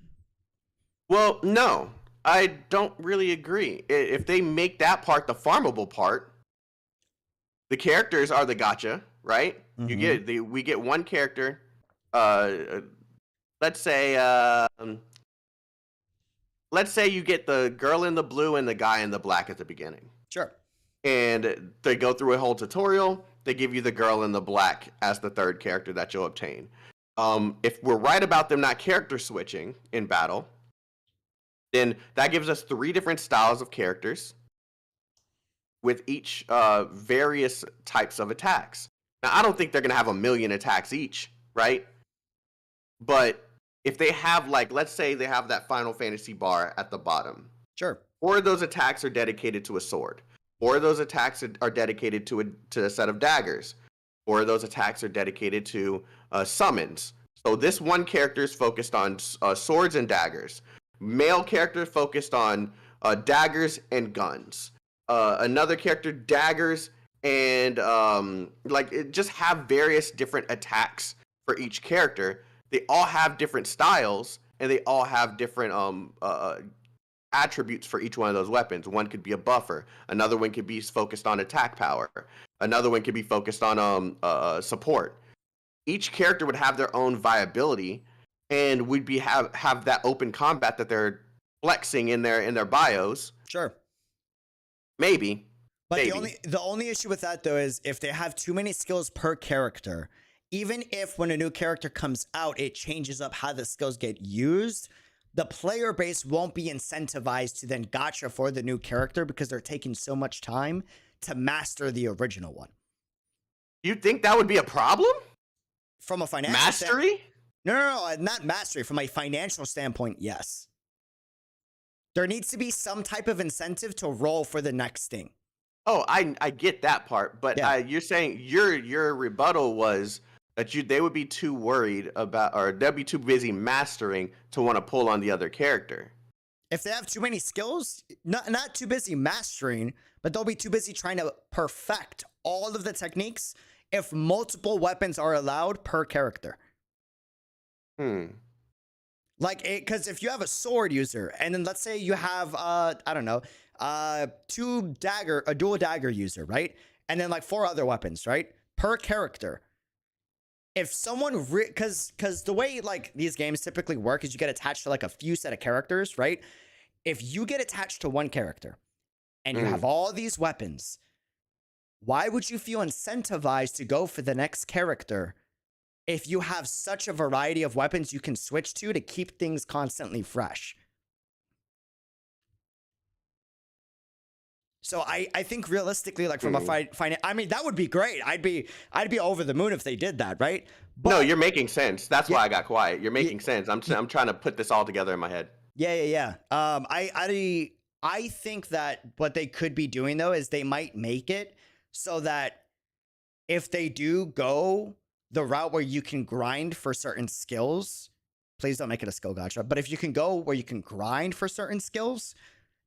Well, no, I don't really agree. If they make that part the farmable part, the characters are the gacha, right?
Mm-hmm.
We get one character. Let's say you get the girl in the blue and the guy in the black at the beginning.
Sure.
And they go through a whole tutorial. They give you the girl in the black as the third character that you'll obtain. If we're right about them not character switching in battle, then that gives us 3 different styles of characters with each various types of attacks. Now, I don't think they're going to have 1 million attacks each, right? But if they have, like, let's say they have that Final Fantasy bar at the bottom.
Sure.
4 of those attacks are dedicated to a sword. 4 of those attacks are dedicated to a set of daggers. 4 of those attacks are dedicated to summons. So this one character is focused on swords and daggers. Male character focused on daggers and guns. Another character, daggers and just have various different attacks for each character. They all have different styles, and they all have different attributes for each one of those weapons. One could be a buffer. Another one could be focused on attack power. Another one could be focused on support. Each character would have their own viability, and we'd have that open combat that they're flexing in their bios.
Sure.
Maybe.
But
Maybe.
the only issue with that, though, is if they have too many skills per character, even if when a new character comes out, it changes up how the skills get used, the player base won't be incentivized to then gacha for the new character because they're taking so much time to master the original one.
You think that would be a problem?
From a financial
Mastery?
No, not mastery. From a financial standpoint, yes. There needs to be some type of incentive to roll for the next thing.
Oh, I get that part, but
Yeah.
you're saying your rebuttal was that they would be too worried about, or they'll be too busy mastering to want to pull on the other character.
If they have too many skills, not too busy mastering, but they'll be too busy trying to perfect all of the techniques if multiple weapons are allowed per character. Like, because if you have a sword user, and then let's say you have, I don't know, a dual dagger user, right? And then like 4 other weapons, right? Per character. If someone, because the way like these games typically work is you get attached to like a few set of characters, right? If you get attached to one character and you have all these weapons, why would you feel incentivized to go for the next character if you have such a variety of weapons you can switch to keep things constantly fresh? So I think realistically, like from a I mean, that would be great. I'd be over the moon if they did that, right? But,
no, you're making sense. That's why I got quiet. You're making sense. I'm trying to put this all together in my head.
Yeah. I think that what they could be doing though is they might make it so that if they do go the route where you can grind for certain skills, please don't make it a skill gacha, but if you can go where you can grind for certain skills,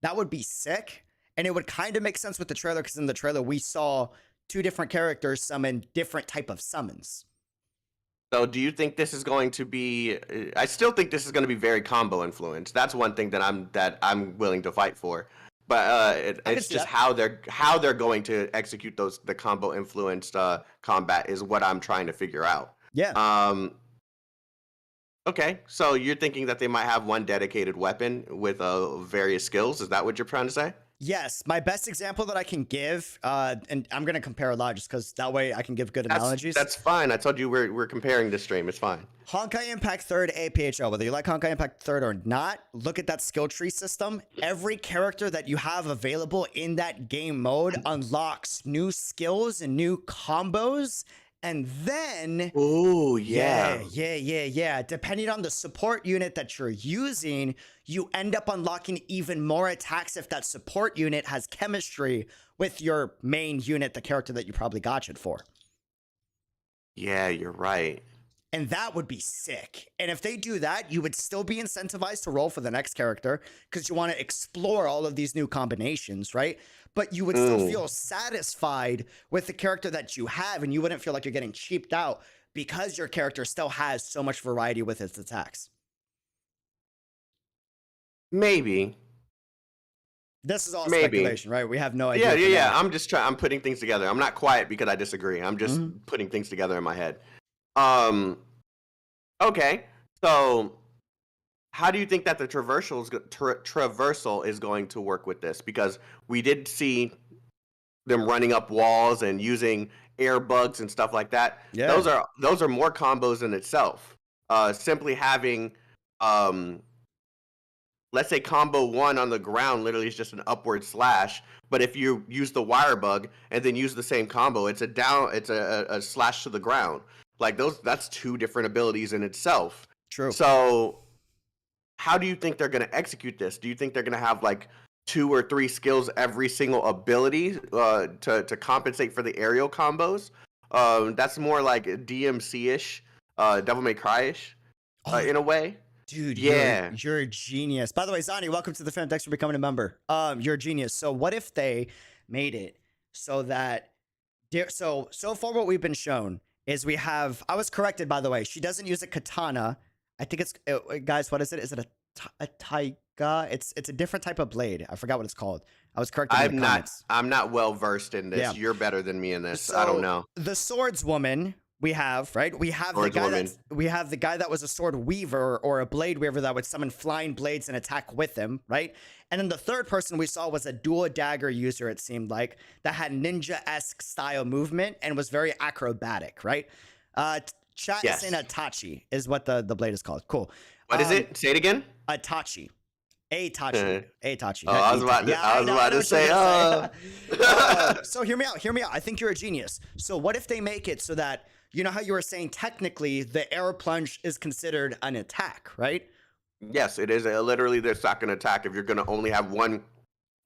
that would be sick. And it would kind of make sense with the trailer, because in the trailer we saw 2 different characters summon different type of summons.
So do you think this is going to be, I still think this is going to be very combo influenced. That's one thing that I'm willing to fight for. But it's just how they're going to execute the combo influenced combat is what I'm trying to figure out.
Yeah.
Okay, so you're thinking that they might have one dedicated weapon with various skills. Is that what you're trying to say?
Yes, my best example that I can give, and I'm going to compare a lot just because that way I can give good analogies.
That's fine. I told you we're comparing this stream. It's fine.
𝙃𝙖𝙪 Impact 3rd APHL, whether you like 𝙃𝙖𝙪 Impact 3rd or not, look at that skill tree system. Every character that you have available in that game mode unlocks new skills and new combos. And then,
oh yeah,
depending on the support unit that you're using, you end up unlocking even more attacks if that support unit has chemistry with your main unit, the character that you probably gotcha'd for.
Yeah, you're right.
And that would be sick. And if they do that, you would still be incentivized to roll for the next character because you want to explore all of these new combinations, right? But you would still feel satisfied with the character that you have, and you wouldn't feel like you're getting cheaped out because your character still has so much variety with its attacks.
Maybe.
This is all speculation, right? We have no idea.
Yeah. I'm putting things together. I'm not quiet because I disagree. I'm just putting things together in my head. Okay, so how do you think that the traversal is going to work with this? Because we did see them running up walls and using air bugs and stuff like that. Yeah. Those are more combos in itself. Simply having, let's say combo 1 on the ground literally is just an upward slash. But if you use the wire bug and then use the same combo, it's a slash to the ground. Like that's 2 different abilities in itself.
True.
So how do you think they're going to execute this? Do you think they're going to have like 2 or 3 skills every single ability to compensate for the aerial combos? That's more like DMC-ish, Devil May Cry-ish in a way.
Dude, yeah, you're a genius. By the way, Zani, welcome to the fan. Thanks for becoming a member. You're a genius. So what if they made it so that so far what we've been shown is we have, I was corrected, by the way. She doesn't use a katana. I think it's, guys, what is it? Is it a taiga? It's a different type of blade. I forgot what it's called. I was corrected in the comments.
I'm not well versed in this. Yeah. You're better than me in this. So, I don't know.
The swordswoman we have, right? We have the guy that was a sword weaver or a blade weaver that would summon flying blades and attack with him, right? And then the third person we saw was a dual dagger user, it seemed like, that had ninja-esque style movement and was very acrobatic, right? Chat is saying Itachi is what the blade is called. Cool.
What is it? Say it again.
Itachi.
Itachi.
Oh,
I was about to say.
So hear me out. I think you're a genius. So what if they make it so that, you know how you were saying technically the air plunge is considered an attack, right?
Yes, it is. Literally, they're not going to attack if you're going to only have one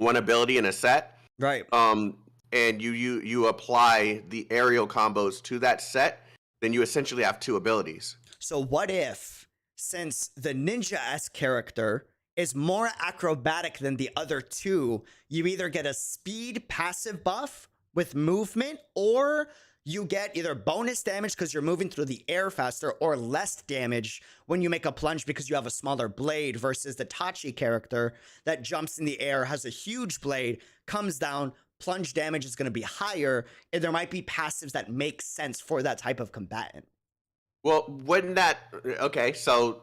ability in a set.
Right.
And you apply the aerial combos to that set, then you essentially have 2 abilities.
So what if, since the ninja-esque character is more acrobatic than the other 2, you either get a speed passive buff with movement, or you get either bonus damage because you're moving through the air faster, or less damage when you make a plunge because you have a smaller blade, versus the Itachi character that jumps in the air, has a huge blade, comes down, plunge damage is going to be higher, and there might be passives that make sense for that type of combatant.
Well, wouldn't that... Okay, so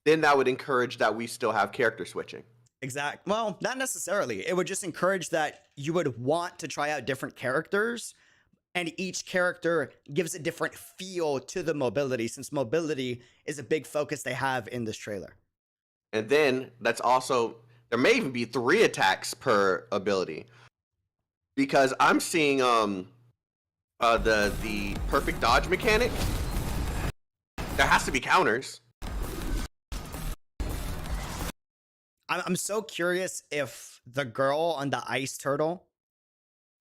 then that would encourage that we still have character switching.
Exact. Well, not necessarily. It would just encourage that you would want to try out different characters, and each character gives a different feel to the mobility, since mobility is a big focus they have in this trailer.
And then that's also... There may even be 3 attacks per ability. Because I'm seeing the perfect dodge mechanic. There has to be counters.
I'm so curious if the girl on the ice turtle...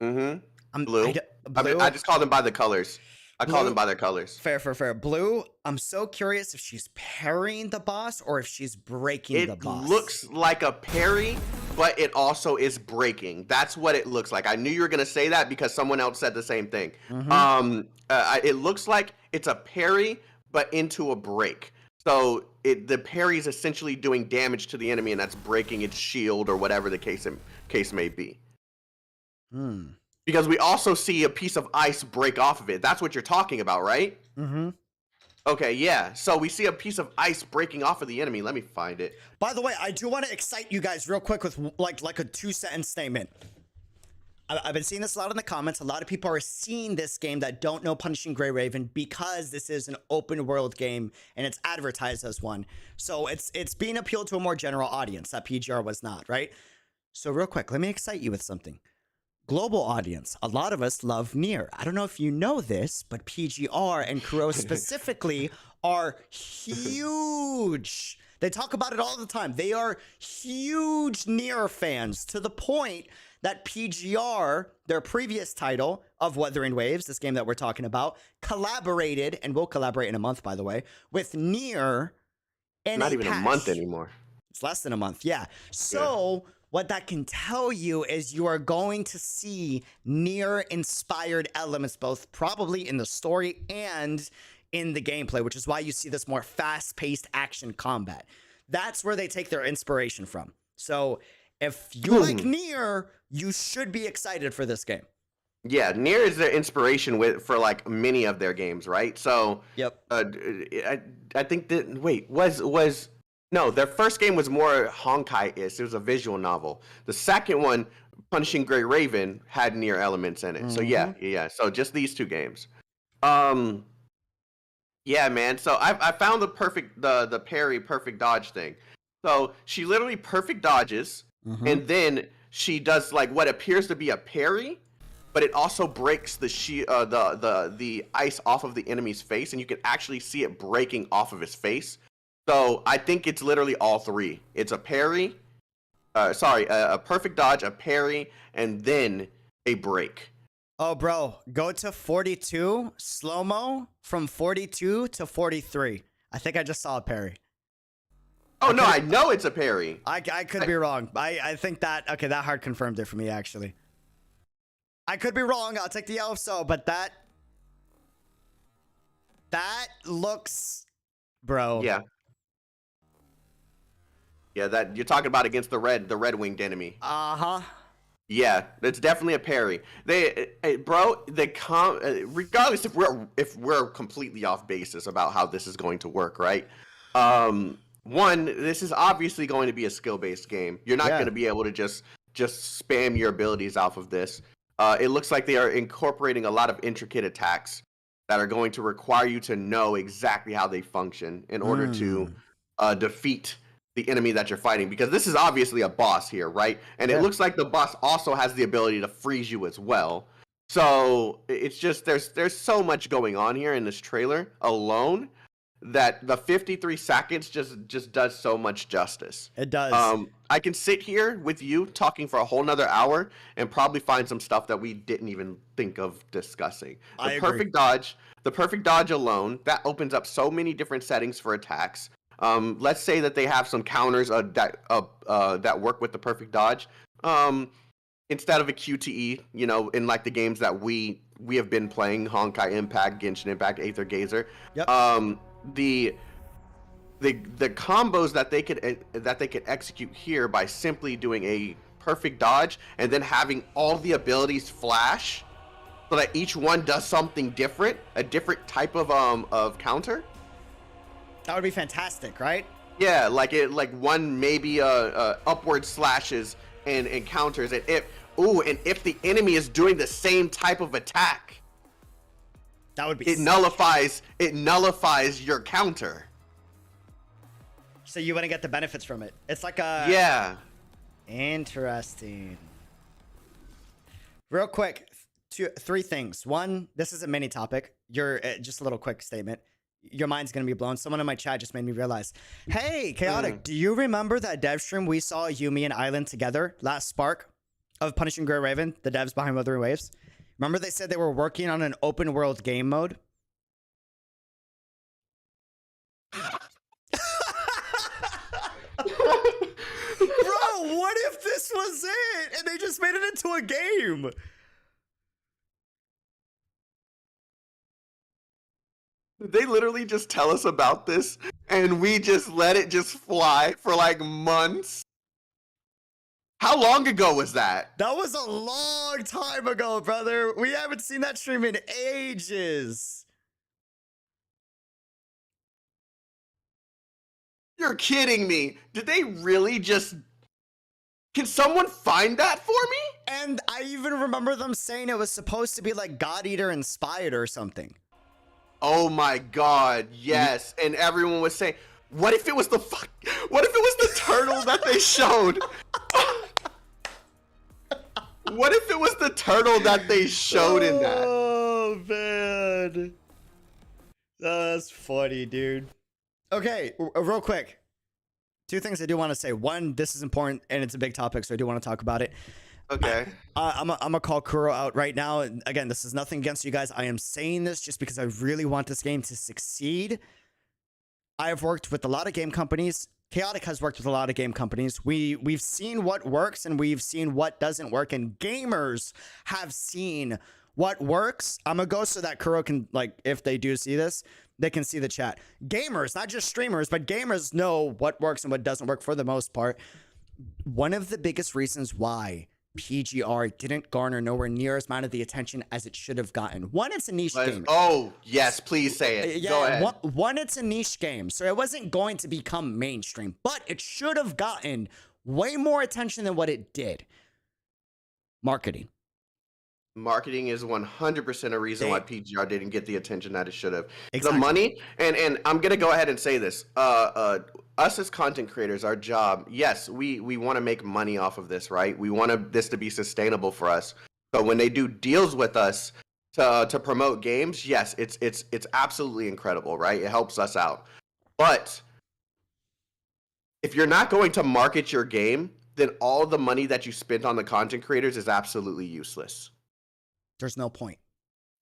Blue.
Blue?
I mean, I just call them by the colors. I call them by their colors.
Fair. Blue, I'm so curious if she's parrying the boss or if she's breaking the boss.
It looks like a parry, but it also is breaking. That's what it looks like. I knew you were going to say that because someone else said the same thing. It looks like it's a parry, but into a break. So the parry is essentially doing damage to the enemy, and that's breaking its shield or whatever the case may be. Because we also see a piece of ice break off of it. That's what you're talking about, right? Okay, yeah. So we see a piece of ice breaking off of the enemy. Let me find it.
By the way, I do want to excite you guys real quick with like a 2-sentence statement. I've been seeing this a lot in the comments. A lot of people are seeing this game that don't know Punishing Gray Raven because this is an open world game and it's advertised as one. So it's being appealed to a more general audience that PGR was not, right? So real quick, let me excite you with something. Global audience, a lot of us love Nier. I don't know if you know this, but PGR and Kuro specifically are huge. They talk about it all the time. They are huge Nier fans, to the point that PGR, their previous title of Wuthering Waves, this game that we're talking about, collaborated, and will collaborate in a month, by the way, with Nier.
Not even a month anymore.
It's less than a month, yeah. So... yeah. What that can tell you is you are going to see Nier-inspired elements, both probably in the story and in the gameplay, which is why you see this more fast-paced action combat. That's where they take their inspiration from. So if you like Nier, you should be excited for this game.
Yeah, Nier is their inspiration for like many of their games, right? So
yep.
I think that was no, their first game was more Honkai-ish. It was a visual novel. The second one, Punishing Gray Raven, had Nier elements in it. So yeah. So just these 2 games. Yeah, man. So I found the parry perfect dodge thing. So she literally perfect dodges, and then she does like what appears to be a parry, but it also breaks the ice off of the enemy's face, and you can actually see it breaking off of his face. So I think it's literally all 3. It's a parry, a perfect dodge, a parry, and then a break.
Oh, bro, go to 42, slow-mo, from 42 to 43. I think I just saw a parry.
Oh, no, I know it's a parry.
I could be wrong. I think that, okay, that hard confirmed it for me, actually. I could be wrong. I'll take the L if so, but that looks, bro.
Yeah. Yeah, that you're talking about against the red-winged enemy. Yeah, it's definitely a parry. Regardless if we're completely off basis about how this is going to work, right? One, this is obviously going to be a skill-based game. You're not going to be able to just spam your abilities off of this. It looks like they are incorporating a lot of intricate attacks that are going to require you to know exactly how they function in order to defeat the enemy that you're fighting, because this is obviously a boss here, right? And it looks like the boss also has the ability to freeze you as well. So it's just there's so much going on here in this trailer alone that the 53 seconds just does so much justice.
It does.
I can sit here with you talking for a whole nother hour and probably find some stuff that we didn't even think of discussing. The perfect dodge alone, that opens up so many different settings for attacks. Let's say that they have some counters that work with the perfect dodge. Instead of a QTE, in like the games that we we have been playing Honkai Impact, Genshin Impact, Aether Gazer.
Yep.
The combos that they could execute here by simply doing a perfect dodge and then having all the abilities flash, so that each one does something different, a different type of counter.
That would be fantastic, right?
Yeah, like one maybe upward slashes and counters, and if the enemy is doing the same type of attack,
that would be
it nullifies your counter.
So you wouldn't get the benefits from it. It's like a
yeah.
Interesting. Real quick, three things. One, this is a mini topic. Just a little quick statement. Your mind's gonna be blown. Someone in my chat just made me realize. Hey, Chaotic, do you remember that dev stream we saw Yuumi and Island together last spark of Punishing Grey Raven, the devs behind Wuthering Waves? Remember they said they were working on an open world game mode? Bro, what if this was it and they just made it into a game?
They literally just tell us about this and we just let it just fly for like months. How long ago was that?
That was a long time ago, brother. We haven't seen that stream in ages.
You're kidding me. Did they really just... Can someone find that for me?
And I even remember them saying it was supposed to be like God Eater inspired or something.
Oh my god, yes. And everyone was saying, what if it was the turtle that they showed? What if it was the turtle that they showed in that?
Oh man. That's funny, dude. Okay, real quick. Two things I do want to say. One, this is important and it's a big topic, so I do want to talk about it.
Okay.
I'm gonna call Kuro out right now. And again, this is nothing against you guys. I am saying this just because I really want this game to succeed. I have worked with a lot of game companies. Chaotic has worked with a lot of game companies. We've seen what works and we've seen what doesn't work, and gamers have seen what works. I'm gonna go so that Kuro can, like, if they do see this, they can see the chat. Gamers, not just streamers, but gamers know what works and what doesn't work for the most part. One of the biggest reasons why PGR didn't garner nowhere near as amount of the attention as it should have gotten. One, it's a niche game.
Oh, yes, please say it.
Yeah,
go ahead.
One, it's a niche game, so it wasn't going to become mainstream, but it should have gotten way more attention than what it did. Marketing.
Marketing is 100% a reason why PGR didn't get the attention that it should have.
Exactly.
The money, and I'm gonna go ahead and say this. Us as content creators, our job, yes, we want to make money off of this, right? We want this to be sustainable for us. So when they do deals with us to promote games, yes, it's absolutely incredible, right? It helps us out. But if you're not going to market your game, then all the money that you spent on the content creators is absolutely useless.
There's no point.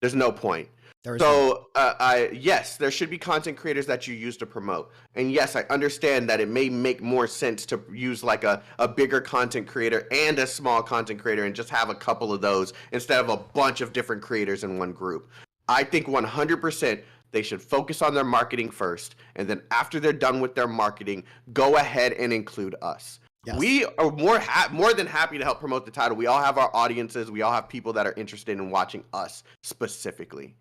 There's no point. Yes, there should be content creators that you use to promote. And yes, I understand that it may make more sense to use like a bigger content creator and a small content creator and just have a couple of those instead of a bunch of different creators in one group. I think 100% they should focus on their marketing first. And then after they're done with their marketing, go ahead and include us. Yes. We are more than happy to help promote the title. We all have our audiences. We all have people that are interested in watching us specifically.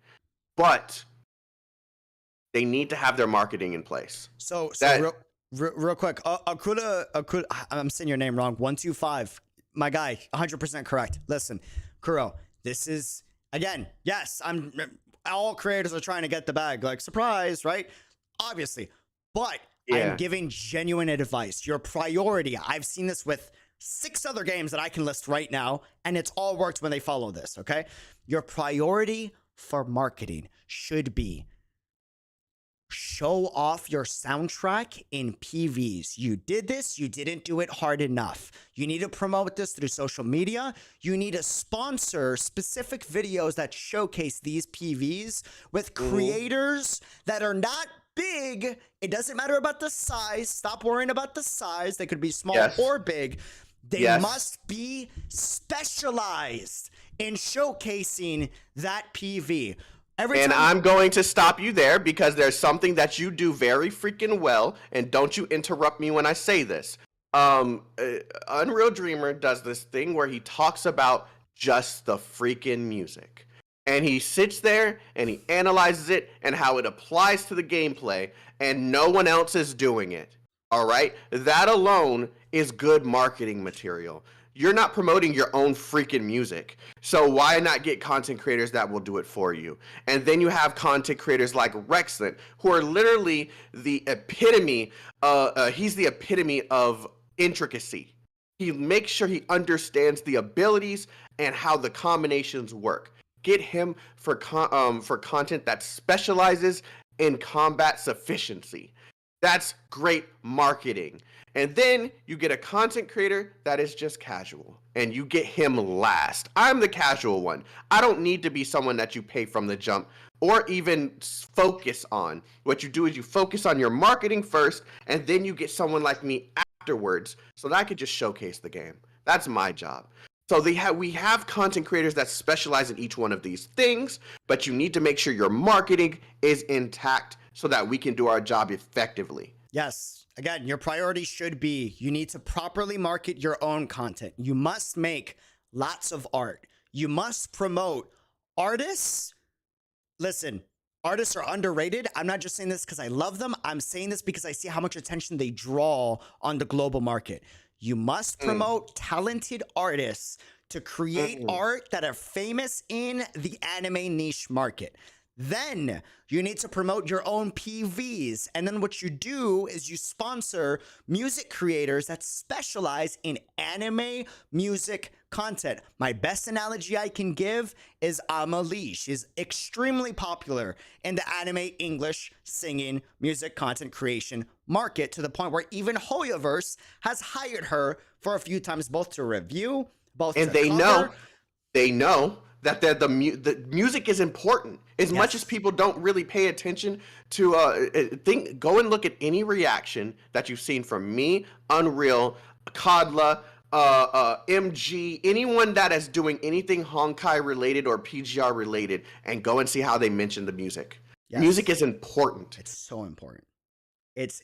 But they need to have their marketing in place.
So real quick, Akuda, I'm saying your name wrong. 125, my guy, 100% correct. Listen, Kuro, this is, again, yes, all creators are trying to get the bag, like, surprise, right? Obviously, but I'm giving genuine advice. Your priority, I've seen this with 6 other games that I can list right now, and it's all worked when they follow this, okay? Your priority for marketing should be show off your soundtrack in PVs. You did this, you didn't do it hard enough. You need to promote this through social media. You need to sponsor specific videos that showcase these PVs with creators that are not big. It doesn't matter about the size. Stop worrying about the size. They could be small or big. They
Yes.
must be specialized in showcasing that PV.
And I'm going to stop you there because there's something that you do very freaking well, and don't you interrupt me when I say this. Unreal Dreamer does this thing where he talks about just the freaking music. And he sits there and he analyzes it and how it applies to the gameplay, and no one else is doing it. All right? That alone is good marketing material. You're not promoting your own freaking music. So why not get content creators that will do it for you? And then you have content creators like 𝙃𝙖𝙩𝙬𝙧, who are literally the epitome, he's the epitome of intricacy. He makes sure he understands the abilities and how the combinations work. Get him for content that specializes in combat sufficiency. That's great marketing. And then you get a content creator that is just casual, and you get him last. I'm the casual one. I don't need to be someone that you pay from the jump or even focus on. What you do is you focus on your marketing first, and then you get someone like me afterwards so that I could just showcase the game. That's my job. So we have content creators that specialize in each one of these things, but you need to make sure your marketing is intact so that we can do our job effectively.
Yes. Again, your priority should be you need to properly market your own content. You must make lots of art. You must promote artists. Listen, artists are underrated. I'm not just saying this because I love them. I'm saying this because I see how much attention they draw on the global market. You must promote talented artists to create art that are famous in the anime niche market. Then you need to promote your own PVs. And then what you do is you sponsor music creators that specialize in anime music content. My best analogy I can give is Amelie. She's extremely popular in the anime English singing music content creation market, to the point where even Hoyoverse has hired her for a few times, both to review, both
and
to cover.
They know that the music is important. As much as people don't really pay attention to go and look at any reaction that you've seen from me, Unreal, Kodla, MG, anyone that is doing anything Honkai related or PGR related, and go and see how they mention the music. Yes. Music is important.
It's so important. It's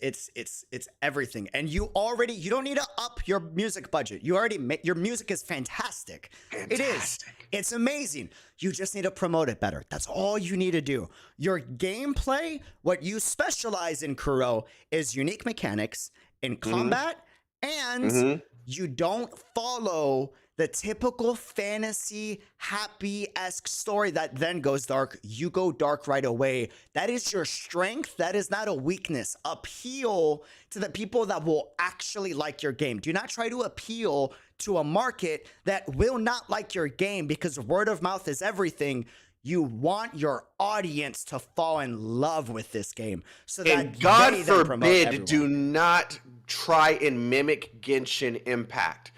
everything. And you don't need to up your music budget. Your music is fantastic. It is. It's amazing. You just need to promote it better. That's all you need to do. Your gameplay, what you specialize in, Kuro, is unique mechanics in combat, and you don't follow the typical fantasy happy-esque story that then goes dark. You go dark right away. That is your strength. That is not a weakness. Appeal to the people that will actually like your game. Do not try to appeal to a market that will not like your game, because word of mouth is everything. You want your audience to fall in love with this game, so that
and God
they then promote
forbid,
everyone.
do not try and mimic Genshin Impact.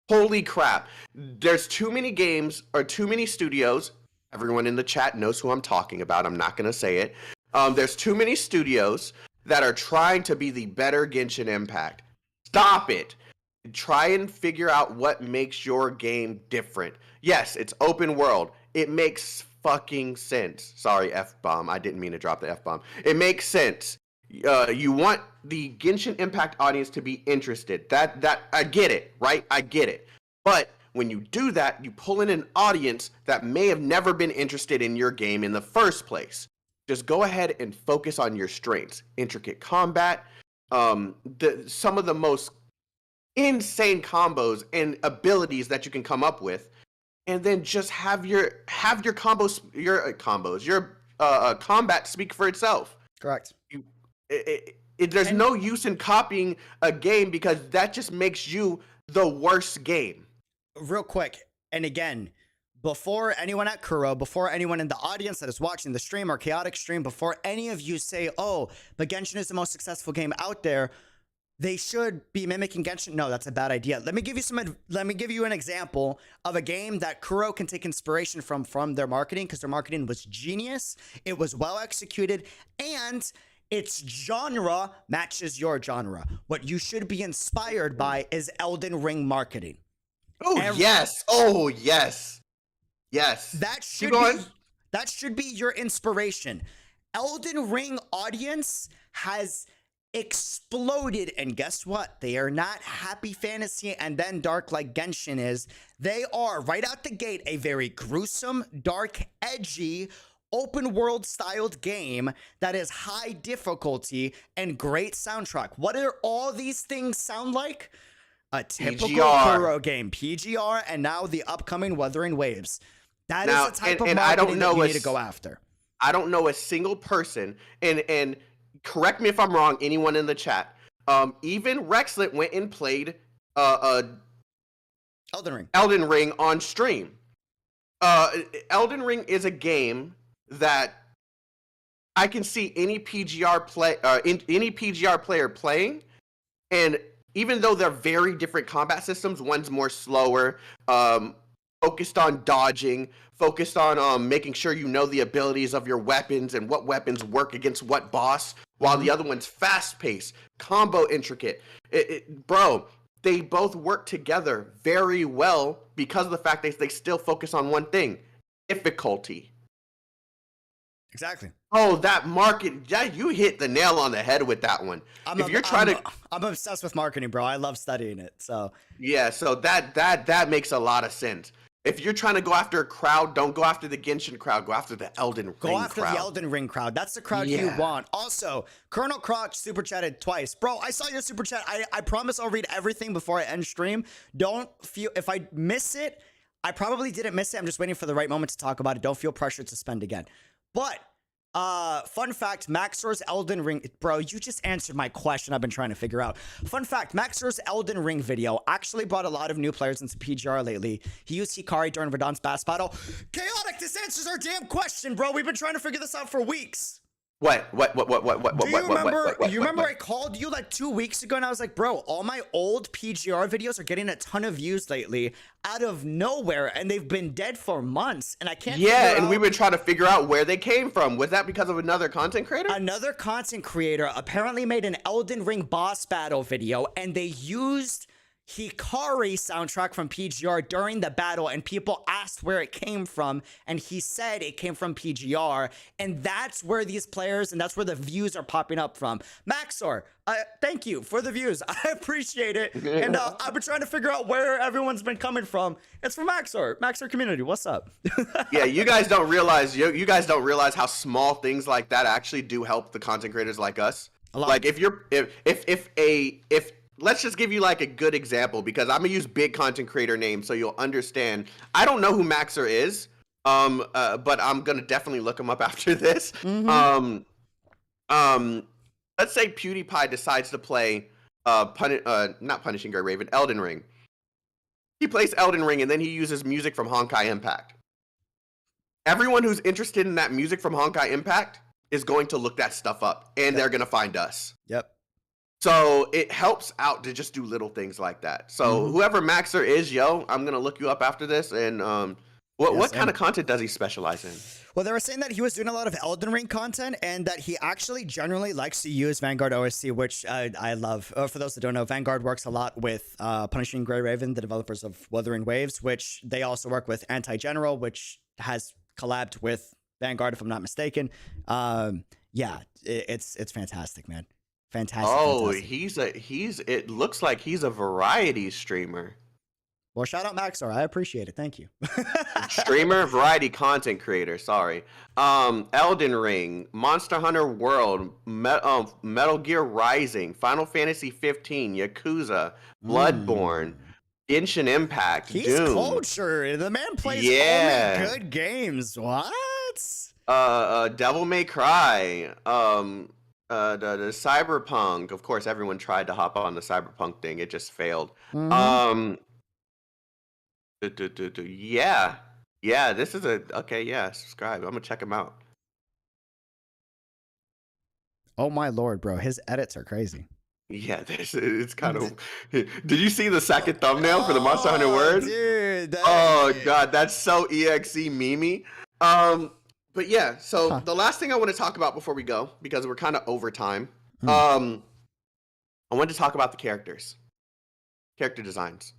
Holy crap. There's too many games or too many studios. Everyone in the chat knows who I'm talking about. I'm not going to say it. There's too many studios that are trying to be the better Genshin Impact. Stop it. Try and figure out what makes your game different. Yes, it's open world. It makes fucking sense. Sorry, F-bomb. I didn't mean to drop the F-bomb. It makes sense. You want the Genshin Impact audience to be interested. That I get it, right? I get it. But when you do that, you pull in an audience that may have never been interested in your game in the first place. Just go ahead and focus on your strengths. Intricate combat, some of the most insane combos and abilities that you can come up with, and then just have your combat speak for itself.
Correct.
There's no use in copying a game, because that just makes you the worst game.
Real quick, and again, before anyone at Kuro, before anyone in the audience that is watching the stream or chaotic stream, before any of you say, oh, but Genshin is the most successful game out there, they should be mimicking Genshin. No, that's a bad idea. Let me give you an example of a game that Kuro can take inspiration from their marketing, because their marketing was genius. It was well executed, and its genre matches your genre. What you should be inspired by is Elden Ring marketing.
Oh, yes. Oh, yes. Yes.
That should be your inspiration. Elden Ring audience has exploded, and guess what? They are not happy fantasy and then dark like Genshin is. They are right out the gate a very gruesome, dark, edgy, open world styled game that is high difficulty and great soundtrack. What do all these things sound like? A typical Kuro game, PGR, and now the upcoming Wuthering Waves. That is the type of marketing that you need to go after.
I don't know a single person, and correct me if I'm wrong, anyone in the chat. Even Rexlet went and played Elden Ring on stream. Elden Ring is a game that I can see any PGR player playing, and even though they're very different combat systems, one's more slower, focused on dodging, focused on making sure you know the abilities of your weapons and what weapons work against what boss, while the other one's fast-paced, combo intricate. Bro, they both work together very well because of the fact that they still focus on one thing: difficulty.
Exactly.
Oh, that market, you hit the nail on the head with that one.
I'm obsessed with marketing, bro. I love studying it. So
yeah, so that makes a lot of sense. If you're trying to go after a crowd, don't go after the Genshin crowd. Go after the Elden Ring crowd.
Go after the Elden Ring crowd. That's the crowd you want. Also, Colonel Crotch super chatted twice. Bro, I saw your super chat. I promise I'll read everything before I end stream. Don't feel, if I miss it, I probably didn't miss it. I'm just waiting for the right moment to talk about it. Don't feel pressured to spend again. But fun fact, Maxor's Elden Ring, bro, you just answered my question I've been trying to figure out. Fun fact, Maxor's Elden Ring video actually brought a lot of new players into PGR lately. He used Hikari during Verdansk's Bass Battle. Chaotic, this answers our damn question, bro. We've been trying to figure this out for weeks.
What?
Do you remember I called you like 2 weeks ago and I was like, bro, all my old PGR videos are getting a ton of views lately out of nowhere, and they've been dead for months, and I can't
and we've been trying to figure out where they came from. Was that because of another content creator?
Another content creator apparently made an Elden Ring boss battle video, and they used Hikari soundtrack from PGR during the battle, and people asked where it came from, and he said it came from PGR, and that's where these players and that's where the views are popping up from. Maxor, thank you for the views. I appreciate it. And I've been trying to figure out where everyone's been coming from. It's from Maxor community. What's up?
Yeah, you guys don't realize how small things like that actually do help the content creators like us. Like if let's just give you like a good example, because I'm gonna use big content creator names so you'll understand. I don't know who Maxor is, but I'm gonna definitely look him up after this. Let's say PewDiePie decides to play not Punishing Gray Raven, Elden Ring. He plays Elden Ring and then he uses music from 𝙃𝙀𝙀𝙀 Impact. Everyone who's interested in that music from 𝙃𝙀𝙀𝙀 Impact is going to look that stuff up, and they're gonna find us.
Yep.
So it helps out to just do little things like that. So whoever Maxor is, I'm gonna look you up after this. And what kind of content does he specialize in?
Well, they were saying that he was doing a lot of Elden Ring content, and that he actually generally likes to use Vanguard OSC, which I love. For those that don't know, Vanguard works a lot with Punishing Gray Raven, the developers of Wuthering Waves, which they also work with Anti-General, which has collabed with Vanguard, if I'm not mistaken. Yeah, it's fantastic, man. Fantastic.
Oh,
fantastic.
It looks like he's a variety streamer.
Well, shout out Maxor. I appreciate it. Thank you.
Streamer, variety content creator. Sorry. Elden Ring, Monster Hunter World, Metal Gear Rising, Final Fantasy 15, Yakuza, Bloodborne, Genshin Impact,
He's
Doom.
cultured. The man plays only good games. What?
Devil May Cry, the Cyberpunk. Of course, everyone tried to hop on the Cyberpunk thing. It just failed. Yeah. This is subscribe. I'm gonna check him out.
Oh my lord, bro! His edits are crazy.
Yeah, it's kind of. Did you see the second thumbnail for the Monster Hunter World?
Dude.
Oh god, that's so exe memey. But yeah, so the last thing I want to talk about before we go, because we're kind of over time, I wanted to talk about the character designs.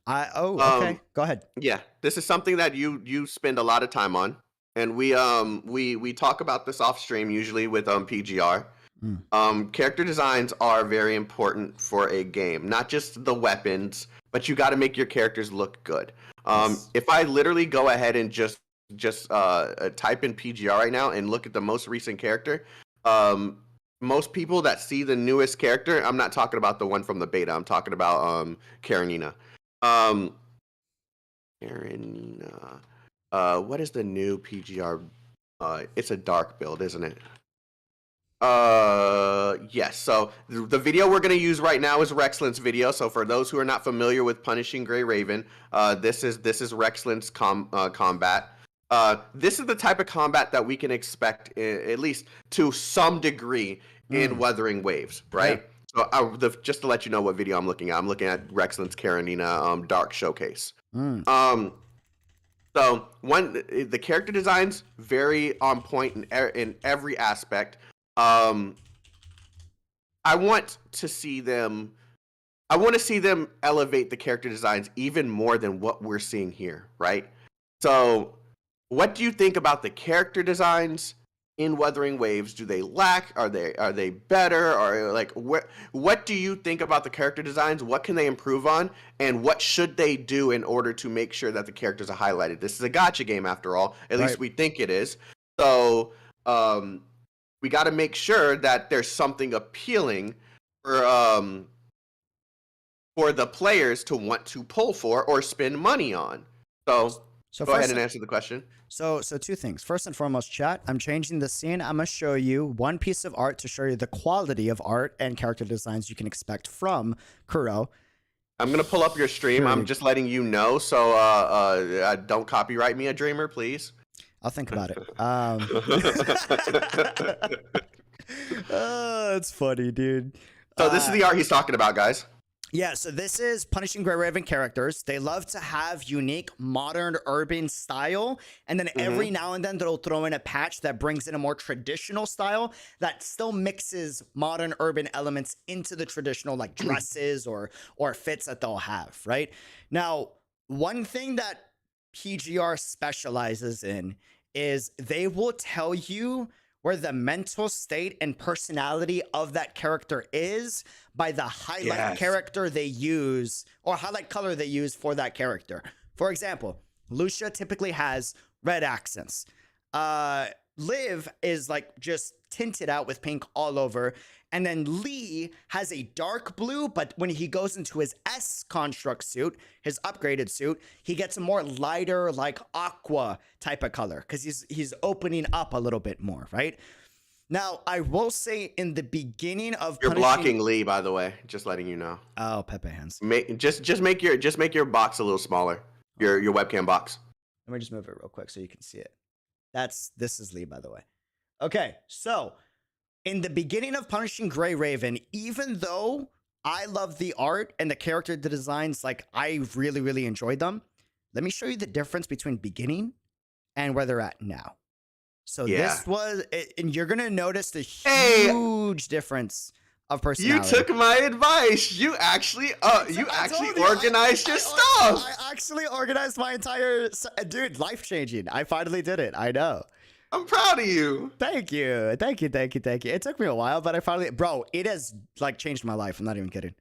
Okay. Go ahead.
Yeah, this is something that you spend a lot of time on, and we talk about this off stream usually with PGR. Character designs are very important for a game, not just the weapons, but you got to make your characters look good. If I literally go ahead and just type in PGR right now and look at the most recent character, most people that see the newest character, I'm not talking about the one from the beta, I'm talking about Karenina. Karenina. What is the new PGR? It's a dark build, isn't it? Yes. So the video we're going to use right now is Rexlin's video. So for those who are not familiar with Punishing Gray Raven, this is Rexlin's combat. This is the type of combat that we can expect, at least to some degree, in Wuthering Waves, right? Yeah. So just to let you know what video I'm looking at Rexlin's Karenina Dark Showcase. So the character designs very on point in every aspect. I want to see them elevate the character designs even more than what we're seeing here, right? So what do you think about the character designs in Wuthering Waves? Do they lack? Are they better? Or like what do you think about the character designs? What can they improve on? And what should they do in order to make sure that the characters are highlighted? This is a gacha game after all. At least we think it is. So we got to make sure that there's something appealing for the players to want to pull for or spend money on. So go ahead and answer the question.
So two things. First and foremost, chat, I'm changing the scene. I'm going to show you one piece of art to show you the quality of art and character designs you can expect from Kuro.
I'm going to pull up your stream. I'm just letting you know. So don't copyright me a dreamer, please.
I'll think about it. It's funny, dude.
So this is the art he's talking about, guys.
Yeah, so this is Punishing Gray Raven characters. They love to have unique modern urban style, and then every now and then they'll throw in a patch that brings in a more traditional style that still mixes modern urban elements into the traditional like dresses or fits that they'll have, right? Now, one thing that PGR specializes in is they will tell you where the mental state and personality of that character is by the highlight character they use or highlight color they use for that character. For example, Lucia typically has red accents. Liv is like just tinted out with pink all over. And then Lee has a dark blue, but when he goes into his S construct suit, his upgraded suit, he gets a more lighter, like aqua type of color because he's opening up a little bit more, right? Now, I will say in the beginning of
you're blocking Lee, by the way, just letting you know.
Oh, Pepe hands.
Just make your box a little smaller. Your webcam box.
Let me just move it real quick so you can see it. This is Lee, by the way. Okay, so in the beginning of Punishing Gray Raven, even though I love the art and the character designs, like I really, really enjoyed them, let me show you the difference between beginning and where they're at now. So this was, and you're going to notice the huge difference of personality.
You took my advice. You actually organized your stuff.
I actually organized my entire, dude, life-changing. I finally did it. I know.
I'm proud of you.
Thank you. It took me a while, but I finally, bro, it has like changed my life. I'm not even kidding.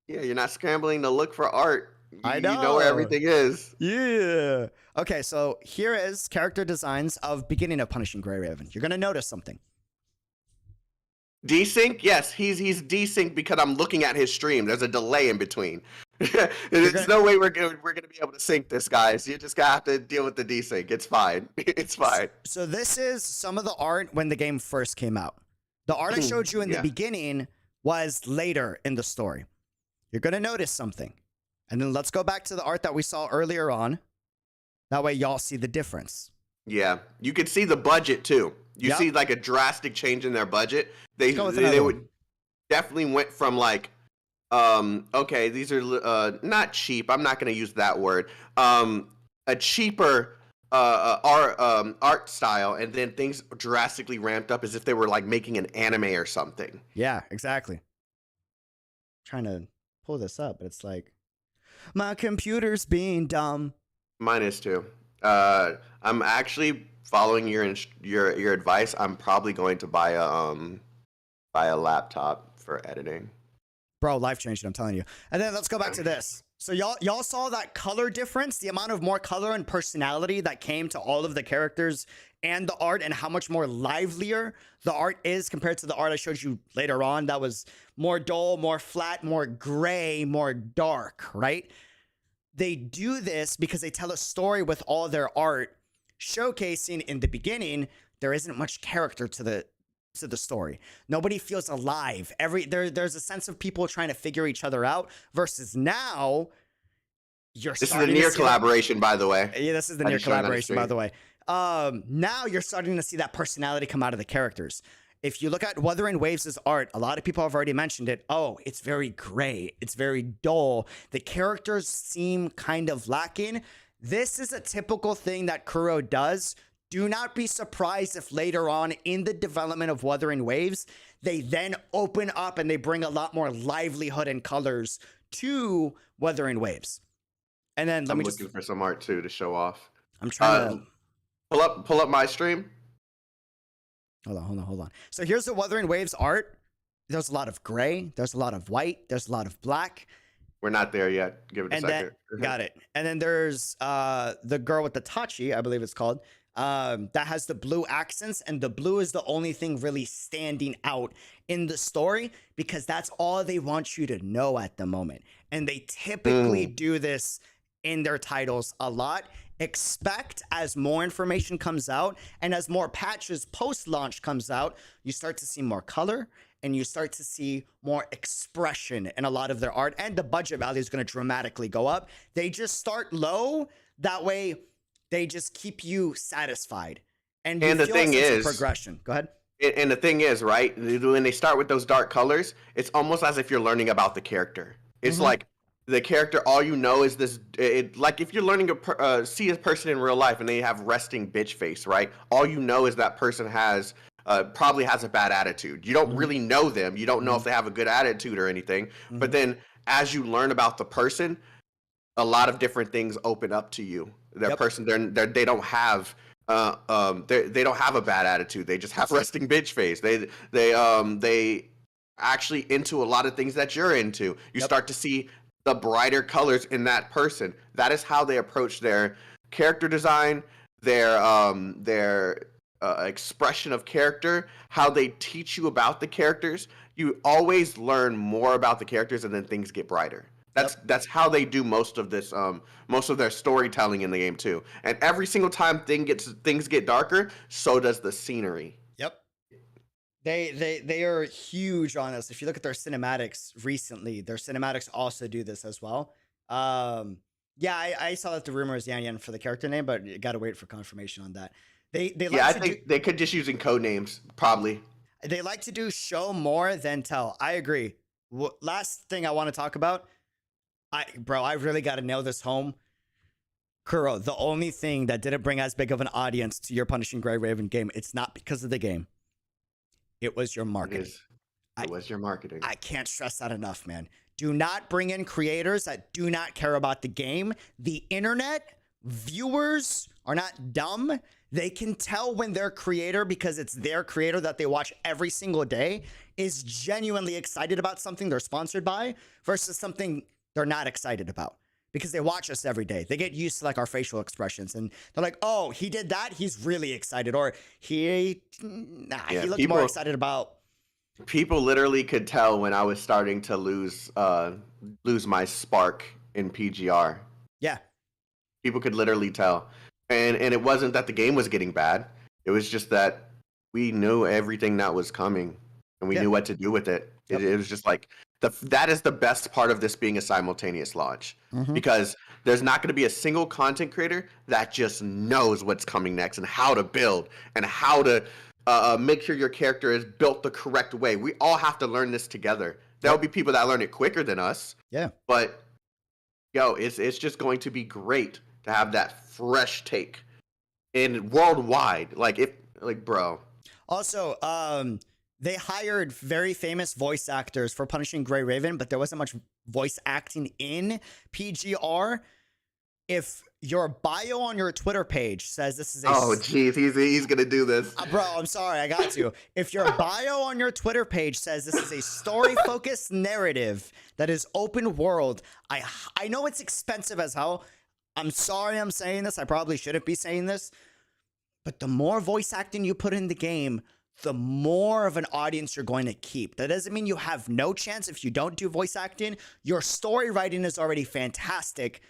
Yeah, you're not scrambling to look for art.
I know.
You know where everything is.
Yeah. Okay, so here is character designs of beginning of Punishing Gray Raven. You're going to notice something.
Desync? Yes, he's desync because I'm looking at his stream. There's a delay in between. There's no way we're gonna be able to sync this, guys. You just gotta have to deal with the desync. It's fine. It's fine.
So this is some of the art when the game first came out. The art I showed you in the beginning was later in the story. You're gonna notice something. And then let's go back to the art that we saw earlier on. That way y'all see the difference.
Yeah, you can see the budget too. You see like a drastic change in their budget. They would definitely went from like, okay, these are not cheap. I'm not going to use that word. A cheaper art style, and then things drastically ramped up as if they were like making an anime or something.
Yeah, exactly. Trying to pull this up, but it's like my computer's being dumb.
Mine is too. I'm actually following your advice. I'm probably going to buy a laptop for editing.
Bro, life changing, I'm telling you. And then let's go back to this. So y'all saw that color difference, the amount of more color and personality that came to all of the characters and the art, and how much more livelier the art is compared to the art I showed you later on. That was more dull, more flat, more gray, more dark, right? They do this because they tell a story with all their art, showcasing in the beginning there isn't much character to the story. Nobody feels alive. There's a sense of people trying to figure each other out, versus now
this is a near collaboration, by the way.
Yeah, this is the near collaboration, by the way. Now you're starting to see that personality come out of the characters. If you look at Wuthering Waves' art, a lot of people have already mentioned it. Oh, it's very gray. It's very dull. The characters seem kind of lacking. This is a typical thing that Kuro does. Do not be surprised if later on in the development of Wuthering Waves, they then open up and they bring a lot more livelihood and colors to Wuthering Waves. And then
I'm looking for some art too to show off.
I'm trying to
pull up my stream.
Hold on. So here's the Wuthering Waves art. There's a lot of gray. There's a lot of white. There's a lot of black.
We're not there yet. Give it a second.
Got it. And then there's the girl with the tachi, I believe it's called, that has the blue accents, and the blue is the only thing really standing out in the story because that's all they want you to know at the moment. And they typically do this in their titles a lot. Expect, as more information comes out and as more patches post-launch comes out, you start to see more color and you start to see more expression in a lot of their art, and the budget value is going to dramatically go up. They just start low. That way they just keep you satisfied. And the thing is, progression. Go ahead.
And the thing is, right, when they start with those dark colors, it's almost as if you're learning about the character. It's like the character, all you know is this. Like if you're learning to see a person in real life and they have resting bitch face, right? All you know is that person has probably has a bad attitude. You don't really know them. You don't know if they have a good attitude or anything. But then as you learn about the person, a lot of different things open up to you. Their person, they don't have they don't have a bad attitude. They just have resting bitch face. They actually into a lot of things that you're into. You start to see the brighter colors in that person. That is how they approach their character design, their expression of character, how they teach you about the characters. You always learn more about the characters, and then things get brighter. That's how they do most of this, most of their storytelling in the game too. And every single time things get darker, so does the scenery.
Yep. They are huge on this. If you look at their cinematics recently, their cinematics also do this as well. Yeah, I saw that the rumor is Yan Yan for the character name, but you got to wait for confirmation on that.
I think they could just using code names probably.
They like to do show more than tell. I agree. Last thing I want to talk about. I really got to nail this home. Kuro, the only thing that didn't bring as big of an audience to your Punishing Gray Raven game, it's not because of the game. It was your marketing.
It was your marketing.
I can't stress that enough, man. Do not bring in creators that do not care about the game. The internet, viewers are not dumb. They can tell when their creator, because it's their creator that they watch every single day, is genuinely excited about something they're sponsored by versus something they're not excited about, because they watch us every day. They get used to like our facial expressions and they're like, oh, he did that, he's really excited. Or he looked more excited about.
People literally could tell when I was starting to lose my spark in PGR.
Yeah.
People could literally tell. And it wasn't that the game was getting bad. It was just that we knew everything that was coming and we knew what to do with it. It was just like, that is the best part of this being a simultaneous launch, because there's not going to be a single content creator that just knows what's coming next and how to build and how to make sure your character is built the correct way. We all have to learn this together. There'll be people that learn it quicker than us.
Yeah.
But it's just going to be great to have that fresh take and worldwide. Bro.
Also, they hired very famous voice actors for Punishing Gray Raven, but there wasn't much voice acting in PGR. If your bio on your Twitter page says this is a...
Oh, jeez, he's going to do this.
Bro, I'm sorry, I got to. If your bio on your Twitter page says this is a story-focused narrative that is open world, I know it's expensive as hell. I'm sorry I'm saying this. I probably shouldn't be saying this. But the more voice acting you put in the game, the more of an audience you're going to keep. That doesn't mean you have no chance if you don't do voice acting. Your story writing is already fantastic,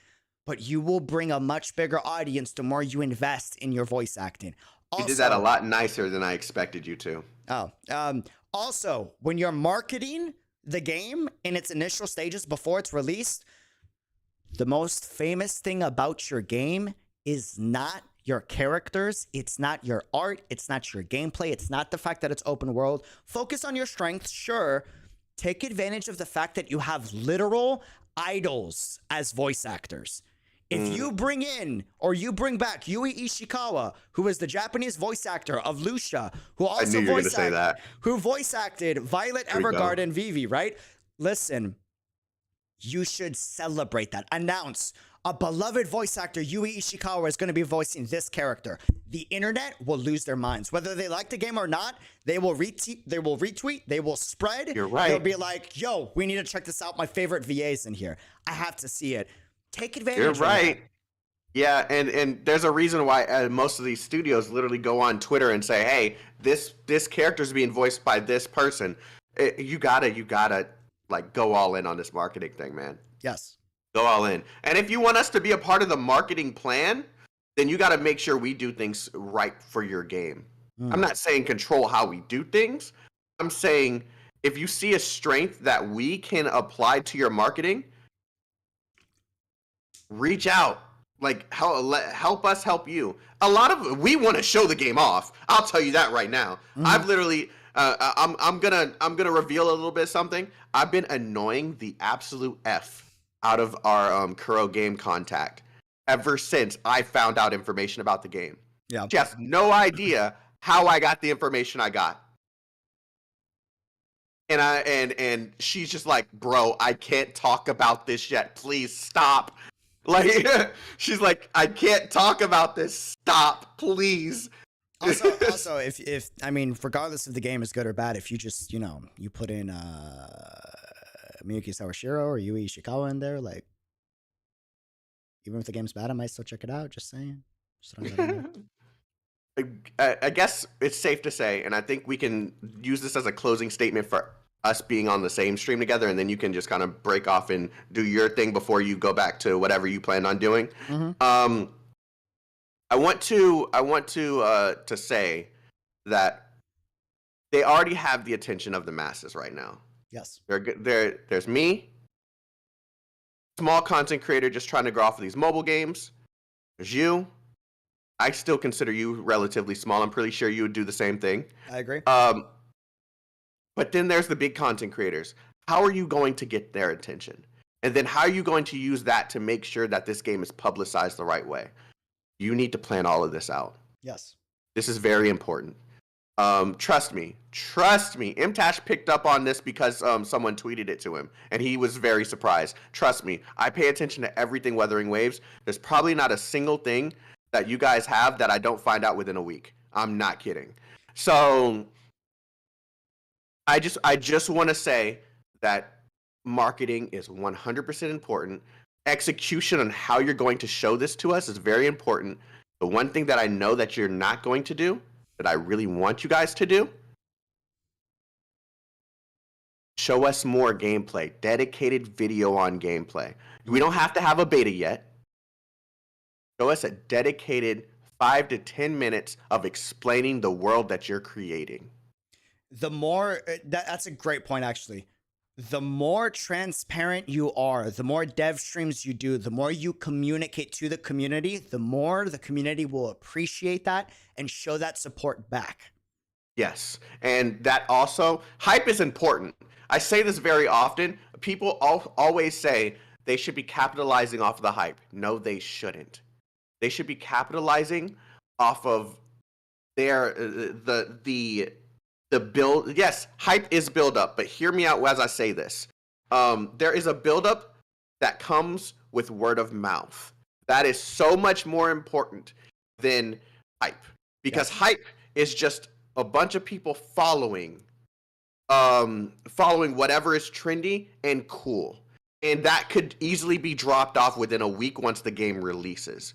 but you will bring a much bigger audience the more you invest in your voice acting. Also,
you did that a lot nicer than I expected you to.
Also, when you're marketing the game in its initial stages before it's released, the most famous thing about your game is not your characters, it's not your art, it's not your gameplay, it's not the fact that it's open world. Focus on your strengths, sure. Take advantage of the fact that you have literal idols as voice actors. If you bring in, or you bring back Yui Ishikawa, who is the Japanese voice actor of Lucia, who also voice acted Violet Evergarden and Vivi, right? Listen, you should celebrate that. Announce a beloved voice actor, Yui Ishikawa, is going to be voicing this character. The internet will lose their minds. Whether they like the game or not, they will retweet, they will spread.
You're right.
They'll be like, yo, we need to check this out. My favorite VA's in here. I have to see it. Take advantage of that. You're right.
Yeah, and there's a reason why most of these studios literally go on Twitter and say, hey, this character's being voiced by this person. You gotta like go all in on this marketing thing, man.
Yes.
Go all in. And if you want us to be a part of the marketing plan, then you got to make sure we do things right for your game. I'm not saying control how we do things. I'm saying if you see a strength that we can apply to your marketing, reach out. Like, help us help you. We want to show the game off. I'll tell you that right now. I've literally... I'm gonna reveal a little bit of something. I've been annoying the absolute F out of our Kuro game contact ever since I found out information about the game.
Yeah.
She has no idea how I got the information I got. And she's just like, bro, I can't talk about this yet. Please stop. Like, she's like, I can't talk about this. Stop, please.
Also, if I mean, regardless if the game is good or bad, if you just, you put in Miyuki Sawashiro or Yui Ishikawa in there, like, even if the game's bad, I might still check it out. Just saying.
I guess it's safe to say, and I think we can use this as a closing statement for us being on the same stream together, and then you can just kind of break off and do your thing before you go back to whatever you planned on doing. I want to say that they already have the attention of the masses right now.
Yes.
There's me, small content creator just trying to grow off of these mobile games. There's you. I still consider you relatively small. I'm pretty sure you would do the same thing.
I agree.
But then there's the big content creators. How are you going to get their attention? And then how are you going to use that to make sure that this game is publicized the right way? You need to plan all of this out.
Yes.
This is very important. Trust me. Imtash picked up on this because someone tweeted it to him, and he was very surprised. Trust me. I pay attention to everything Wuthering Waves. There's probably not a single thing that you guys have that I don't find out within a week. I'm not kidding. So I just want to say that marketing is 100% important. Execution on how you're going to show this to us is very important. The one thing that I know that you're not going to do, that I really want you guys to do, show us more gameplay, dedicated video on gameplay. We don't have to have a beta yet. Show us a dedicated 5 to 10 minutes of explaining the world that you're creating.
The more, that's a great point, actually. The more transparent you are, the more dev streams you do, the more you communicate to the community, the more the community will appreciate that and show that support back.
Yes. And that also, hype is important. I say this very often. People always say they should be capitalizing off of the hype. No, they shouldn't. They should be capitalizing off of their the build. Yes, hype is build up, but hear me out as I say this. There is a build up that comes with word of mouth. That is so much more important than hype, because hype is just a bunch of people following whatever is trendy and cool, and that could easily be dropped off within a week once the game releases.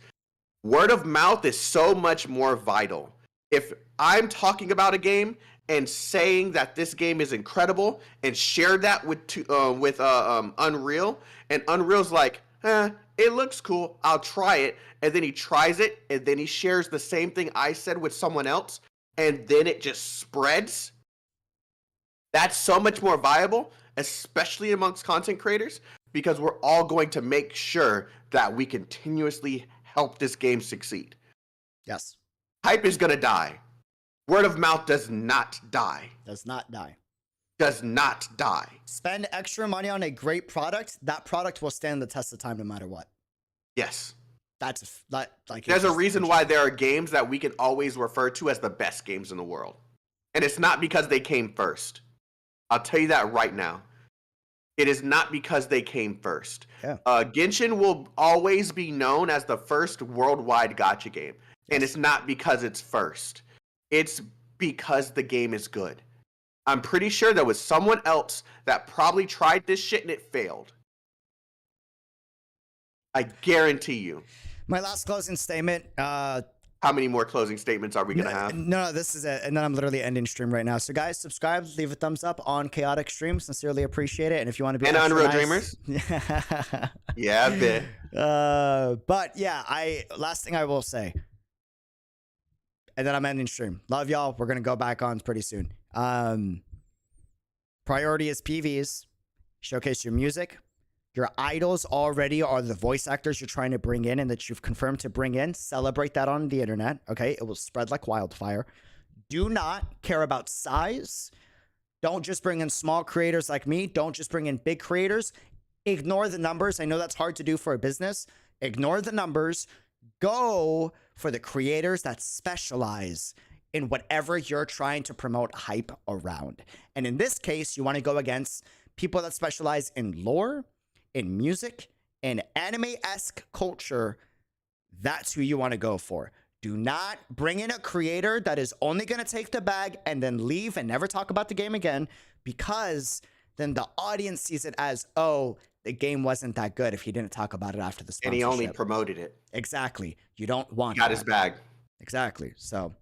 Word of mouth is so much more vital. If I'm talking about a game and saying that this game is incredible and share that with Unreal, and Unreal's like, it looks cool, I'll try it, and then he tries it, and then he shares the same thing I said with someone else, and then it just spreads, that's so much more viable, especially amongst content creators, because we're all going to make sure that we continuously help this game succeed.
Yes.
Hype is going to die. Word of mouth does not die.
Does not die.
Does not die.
Spend extra money on a great product. That product will stand the test of time no matter what.
Yes.
There's
a reason why there are games that we can always refer to as the best games in the world. And it's not because they came first. I'll tell you that right now. It is not because they came first.
Yeah.
Genshin will always be known as the first worldwide gacha game. And it's not because it's first. It's because the game is good. I'm pretty sure there was someone else that probably tried this shit and it failed. I guarantee you.
My last closing statement.
How many more closing statements are we going to have?
No, this is it. And then I'm literally ending stream right now. So guys, subscribe, leave a thumbs up on Chaotic Stream. Sincerely appreciate it. And if you want to be
and Unreal
nice,
Dreamers. Yeah, a bit.
But yeah, last thing I will say. And then I'm ending stream. Love y'all. We're going to go back on pretty soon. Priority is PVs. Showcase your music. Your idols already are the voice actors you're trying to bring in and that you've confirmed to bring in. Celebrate that on the internet, okay? It will spread like wildfire. Do not care about size. Don't just bring in small creators like me. Don't just bring in big creators. Ignore the numbers. I know that's hard to do for a business. Ignore the numbers. Go for the creators that specialize in whatever you're trying to promote hype around. And in this case, you want to go against people that specialize in lore, in music, in anime-esque culture. That's who you want to go for. Do not bring in a creator that is only going to take the bag and then leave and never talk about the game again, because then the audience sees it as, oh, the game wasn't that good if he didn't talk about it after the sponsorship.
And he only promoted it.
Exactly. You don't want
Got his bag.
Exactly. So,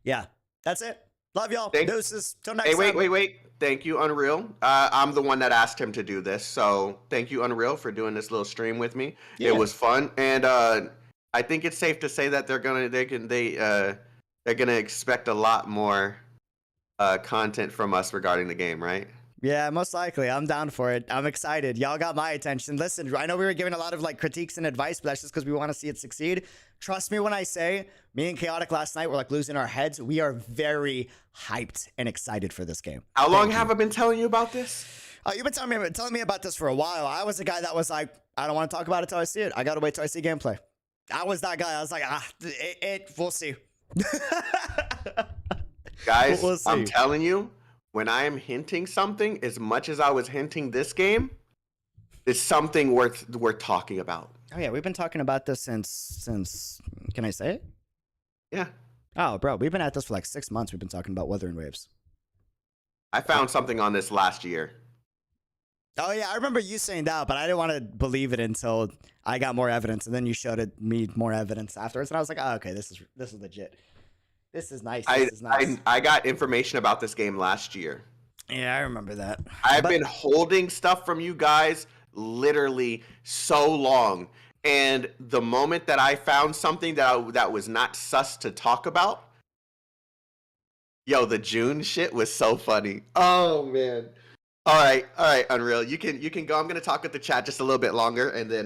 yeah, that's it. Love y'all. Deuces. Till next
time.
Hey,
wait. Thank you, Unreal. I'm the one that asked him to do this, so thank you, Unreal, for doing this little stream with me. Yeah. It was fun, and I think it's safe to say that they're gonna expect a lot more content from us regarding the game, right?
Yeah, most likely. I'm down for it. I'm excited. Y'all got my attention. Listen, I know we were giving a lot of critiques and advice, but that's just because we want to see it succeed. Trust me when I say, me and Chaotic last night were losing our heads. We are very hyped and excited for this game.
How long have I been telling you about this?
You've been telling me about this for a while. I was the guy that was like, I don't want to talk about it till I see it. I got to wait till I see gameplay. I was that guy. I was like, we'll see.
Guys, we'll see. I'm telling you, when I am hinting something, as much as I was hinting this game, it's something worth talking about.
Oh yeah, we've been talking about this since. Can I say it?
Yeah.
Oh, bro, we've been at this for 6 months. We've been talking about Wuthering Waves.
I found something on this last year.
Oh yeah, I remember you saying that, but I didn't want to believe it until I got more evidence, and then you showed me more evidence afterwards, and I was like, oh, okay, this is legit. This is nice. This is nice.
I got information about this game last year.
Yeah, I remember that.
I've been holding stuff from you guys literally so long. And the moment that I found something that was not sus to talk about, yo, the June shit was so funny. Oh, man. All right, Unreal. You can go. I'm going to talk with the chat just a little bit longer, and then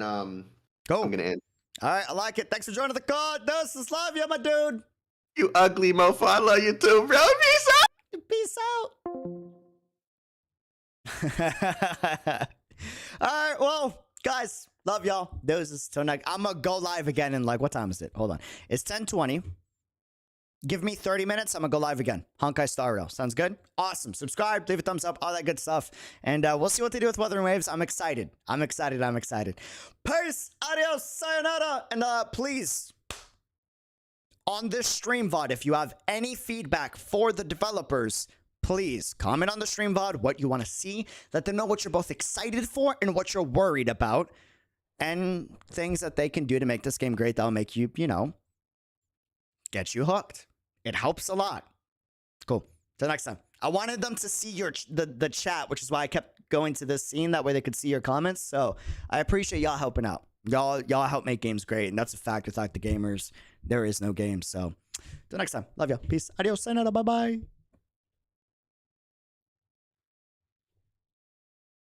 go.
I'm going to end.
All right, I like it. Thanks for joining the call. This is love you, my dude.
You ugly mofo. I love you too, bro. Peace out.
All right, well, guys, Love y'all. Deuces. Till next. I'm gonna go live again in like, what time is it? Hold on. It's 10:20. Give me 30 minutes. I'm gonna go live again. Honkai Star Rail. Sounds good? Awesome. Subscribe, leave a thumbs up, all that good stuff. And we'll see what they do with Wuthering Waves. I'm excited. I'm excited. I'm excited. Peace. Adios. Sayonara. And please, on this stream VOD, if you have any feedback for the developers, please comment on the stream VOD what you want to see. Let them know what you're both excited for and what you're worried about. And things that they can do to make this game great that'll make you, you know, get you hooked. It helps a lot. Cool. Till next time. I wanted them to see the chat, which is why I kept going to this scene. That way they could see your comments. So I appreciate y'all helping out. Y'all help make games great. And that's a fact. Without the gamers, there is no game. So till next time. Love y'all. Peace. Adios. Sayonara. Bye-bye.